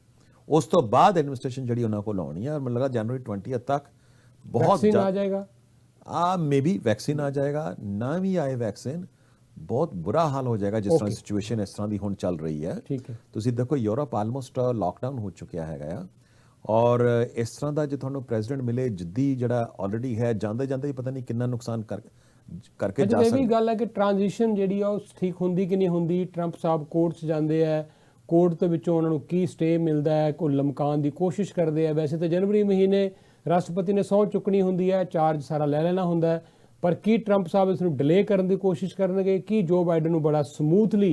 ਉਸ ਤੋਂ ਬਾਅਦ ਐਡਮਿਨਿਸਟ੍ਰੇਸ਼ਨ ਜਿਹੜੀ ਉਹਨਾਂ ਕੋਲ ਆਉਣੀ ਹੈ, ਮੈਨੂੰ ਲੱਗਦਾ ਜਨਵਰੀ 20th ਤੱਕ ਬਹੁਤ ਆ ਜਾਏਗਾ। ਮੇਬੀ ਵੈਕਸੀਨ ਆ ਜਾਏਗਾ, ਨਾ ਵੀ ਆਏ ਵੈਕਸੀਨ, ਬਹੁਤ ਬੁਰਾ ਹਾਲ ਹੋ ਜਾਏਗਾ ਜਿਸ ਤਰ੍ਹਾਂ ਸਿਚੁਏਸ਼ਨ ਇਸ ਤਰ੍ਹਾਂ ਦੀ ਹੁਣ ਚੱਲ ਰਹੀ ਹੈ। ਠੀਕ ਹੈ, ਤੁਸੀਂ ਦੇਖੋ ਯੂਰਪ ਆਲਮੋਸਟ ਲਾਕਡਾਊਨ ਹੋ ਚੁੱਕਿਆ ਹੈਗਾ ਆ, ਔਰ ਇਸ ਤਰ੍ਹਾਂ ਦਾ ਜੇ ਤੁਹਾਨੂੰ ਪ੍ਰੈਜ਼ੀਡੈਂਟ ਮਿਲੇ ਜਿੱਦੀ ਜਿਹੜਾ ਆਲਰੇਡੀ ਹੈ, ਜਾਂਦੇ ਜਾਂਦੇ ਹੀ ਪਤਾ ਨਹੀਂ ਕਿੰਨਾ ਨੁਕਸਾਨ ਕਰਕੇ ਜਾ ਸਕਦਾ। ਇਹ ਵੀ ਗੱਲ ਹੈ ਕਿ ਟ੍ਰਾਂਜੀਸ਼ਨ ਜਿਹੜੀ ਆ ਉਹ ਠੀਕ ਹੁੰਦੀ ਕਿ ਨਹੀਂ ਹੁੰਦੀ। ਟਰੰਪ ਸਾਹਿਬ ਕੋਰਟ 'ਚ ਜਾਂਦੇ ਆ, ਕੋਰਟ ਦੇ ਵਿੱਚੋਂ ਉਹਨਾਂ ਨੂੰ ਕੀ ਸਟੇ ਮਿਲਦਾ ਹੈ, ਕੋਈ ਲਮਕਾਉਣ ਦੀ ਕੋਸ਼ਿਸ਼ ਕਰਦੇ ਆ। ਵੈਸੇ ਤਾਂ ਜਨਵਰੀ ਮਹੀਨੇ ਰਾਸ਼ਟਰਪਤੀ ਨੇ ਸਹੁੰ ਚੁੱਕਣੀ ਹੁੰਦੀ ਹੈ, ਚਾਰਜ ਸਾਰਾ ਲੈ ਲੈਣਾ ਹੁੰਦਾ ਹੈ, ਪਰ ਕੀ ਟਰੰਪ ਸਾਹਿਬ ਇਸ ਨੂੰ ਡਿਲੇ ਕਰਨ ਦੀ ਕੋਸ਼ਿਸ਼ ਕਰਨਗੇ? ਕੀ ਜੋ ਬਾਈਡਨ ਨੂੰ ਬੜਾ ਸਮੂਥਲੀ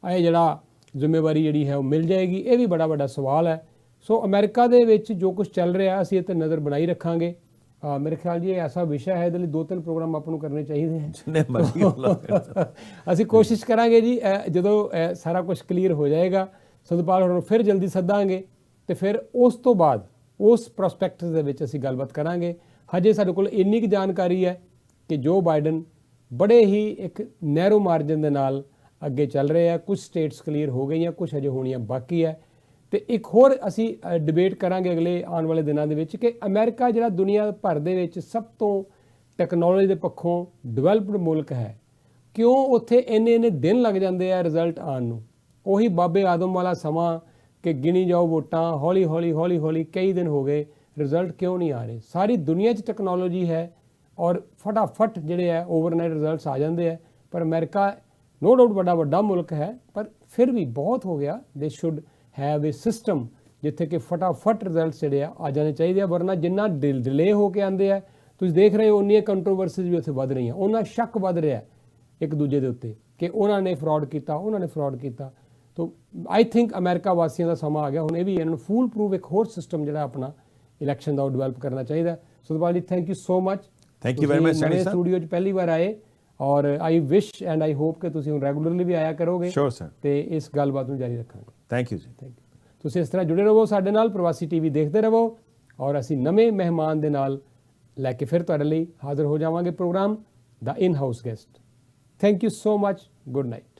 ਇਹ ਜਿਹੜਾ ਜ਼ਿੰਮੇਵਾਰੀ ਜਿਹੜੀ ਹੈ ਉਹ ਮਿਲ ਜਾਏਗੀ? ਇਹ ਵੀ ਬੜਾ ਵੱਡਾ ਸਵਾਲ ਹੈ। ਸੋ ਅਮਰੀਕਾ ਦੇ ਵਿੱਚ ਜੋ ਕੁਝ ਚੱਲ ਰਿਹਾ ਅਸੀਂ ਇਹ 'ਤੇ ਨਜ਼ਰ ਬਣਾਈ ਰੱਖਾਂਗੇ। ਮੇਰੇ ਖਿਆਲ ਜੀ ਇਹ ਐਸਾ ਵਿਸ਼ਾ ਹੈ ਇਹਦੇ ਲਈ 2-3 ਪ੍ਰੋਗਰਾਮ ਆਪਾਂ ਨੂੰ ਕਰਨੇ ਚਾਹੀਦੇ ਹਨ। ਅਸੀਂ ਕੋਸ਼ਿਸ਼ ਕਰਾਂਗੇ ਜੀ ਜਦੋਂ ਸਾਰਾ ਕੁਝ ਕਲੀਅਰ ਹੋ ਜਾਏਗਾ, ਸਤਪਾਲ ਹੋਰਾਂ ਨੂੰ ਫਿਰ ਜਲਦੀ ਸੱਦਾਂਗੇ ਤੇ ਫਿਰ ਉਸ ਤੋਂ ਬਾਅਦ ਉਸ ਪ੍ਰੋਸਪੈਕਟਸ ਦੇ ਵਿੱਚ ਅਸੀਂ ਗੱਲਬਾਤ ਕਰਾਂਗੇ। ਹਜੇ ਸਾਡੇ ਕੋਲ ਇੰਨੀ ਕੁ ਜਾਣਕਾਰੀ ਹੈ ਕਿ ਜੋ ਬਾਈਡਨ ਬੜੇ ਹੀ ਇੱਕ ਨੈਰੋ ਮਾਰਜਨ ਦੇ ਨਾਲ ਅੱਗੇ ਚੱਲ ਰਹੇ ਆ। ਕੁਝ ਸਟੇਟਸ ਕਲੀਅਰ ਹੋ ਗਈਆਂ, ਕੁਝ ਹਜੇ ਹੋਣੀਆਂ ਬਾਕੀ ਹੈ। ਤੇ ਇੱਕ ਹੋਰ ਅਸੀਂ ਡਿਬੇਟ ਕਰਾਂਗੇ ਅਗਲੇ ਆਉਣ ਵਾਲੇ ਦਿਨਾਂ ਦੇ ਵਿੱਚ ਕਿ ਅਮਰੀਕਾ ਜਿਹੜਾ ਦੁਨੀਆ ਭਰ ਦੇ ਵਿੱਚ ਸਭ ਤੋਂ ਟੈਕਨੋਲੋਜੀ ਦੇ ਪੱਖੋਂ ਡਿਵੈਲਪਡ ਮੁਲਕ ਹੈ, ਕਿਉਂ ਉੱਥੇ ਇੰਨੇ ਦਿਨ ਲੱਗ ਜਾਂਦੇ ਆ ਰਿਜ਼ਲਟ ਆਉਣ ਨੂੰ? ਉਹੀ ਬਾਬੇ ਆਦਮ ਵਾਲਾ ਸਮਾਂ ਕਿ ਗਿਣੀ ਜਾਓ ਵੋਟਾਂ, ਹੌਲੀ ਹੌਲੀ ਕਈ ਦਿਨ ਹੋ ਗਏ, ਰਿਜ਼ਲਟ ਕਿਉਂ ਨਹੀਂ ਆ ਰਹੇ? ਸਾਰੀ ਦੁਨੀਆ 'ਚ ਟੈਕਨੋਲੋਜੀ ਹੈ ਔਰ ਫਟਾਫਟ ਜਿਹੜੇ ਹੈ ਓਵਰਨਾਈਟ ਰਿਜ਼ਲਟਸ ਆ ਜਾਂਦੇ ਹੈ। ਪਰ ਅਮਰੀਕਾ ਨੋ ਡਾਊਟ ਵੱਡਾ ਮੁਲਕ ਹੈ, ਪਰ ਫਿਰ ਵੀ ਬਹੁਤ ਹੋ ਗਿਆ। ਦੇ ਸ਼ੁੱਡ ਹੈਵ ਏ ਸਿਸਟਮ ਜਿੱਥੇ ਕਿ ਫਟਾਫਟ ਰਿਜ਼ਲਟਸ ਜਿਹੜੇ ਆ ਜਾਣੇ ਚਾਹੀਦੇ ਆ, ਵਰਨਾ ਜਿੰਨਾ ਡਿਲੇ ਹੋ ਕੇ ਆਉਂਦੇ ਆ, ਤੁਸੀਂ ਦੇਖ ਰਹੇ ਹੋ ਉਨੀਆਂ ਕੰਟਰੋਵਰਸੀਜ਼ ਵੀ ਉੱਥੇ ਵੱਧ ਰਹੀਆਂ, ਉਹਨਾਂ ਸ਼ੱਕ ਵੱਧ ਰਿਹਾ ਇੱਕ ਦੂਜੇ ਦੇ ਉੱਤੇ ਕਿ ਉਹਨਾਂ ਨੇ ਫਰਾਡ ਕੀਤਾ। ਤੋ ਆਈ ਥਿੰਕ ਅਮਰੀਕਾ ਵਾਸੀਆਂ ਦਾ ਸਮਾਂ ਆ ਗਿਆ ਹੁਣ ਇਹ ਵੀ ਇਹਨਾਂ ਨੂੰ ਫੂਲ ਪ੍ਰੂਫ ਇੱਕ ਹੋਰ ਸਿਸਟਮ ਜਿਹੜਾ ਆਪਣਾ ਇਲੈਕਸ਼ਨ ਦਾ ਉਹ ਡਿਵੈਲਪ ਕਰਨਾ ਚਾਹੀਦਾ। ਸੁਖਪਾਲ ਜੀ, thank you so much. Thank you very much sir. Studio 'ਚ ਪਹਿਲੀ ਵਾਰ ਆਏ ਔਰ ਆਈ ਵਿਸ਼ ਐਂਡ ਆਈ ਹੋਪ ਕਿ ਤੁਸੀਂ ਹੁਣ ਰੈਗੂਲਰਲੀ ਵੀ ਆਇਆ ਕਰੋਗੇ। ਸ਼ੋਰ ਸਰ। ਤੇ ਇਸ ਗੱਲਬਾਤ ਨੂੰ ਜਾਰੀ ਰੱਖਾਂਗੇ। ਥੈਂਕ ਯੂ ਜੀ। Thank you. ਤੁਸੀਂ ਇਸ ਤਰ੍ਹਾਂ ਜੁੜੇ ਰਹੋ ਸਾਡੇ ਨਾਲ, ਪ੍ਰਵਾਸੀ ਟੀਵੀ ਦੇਖਦੇ ਰਹੋ ਔਰ ਅਸੀਂ ਨਵੇਂ ਮਹਿਮਾਨ ਦੇ ਨਾਲ ਲੈ ਕੇ ਫਿਰ ਤੁਹਾਡੇ ਲਈ ਹਾਜ਼ਰ ਹੋ ਜਾਵਾਂਗੇ ਪ੍ਰੋਗਰਾਮ ਦਾ in house guest. Thank you so much. Good night.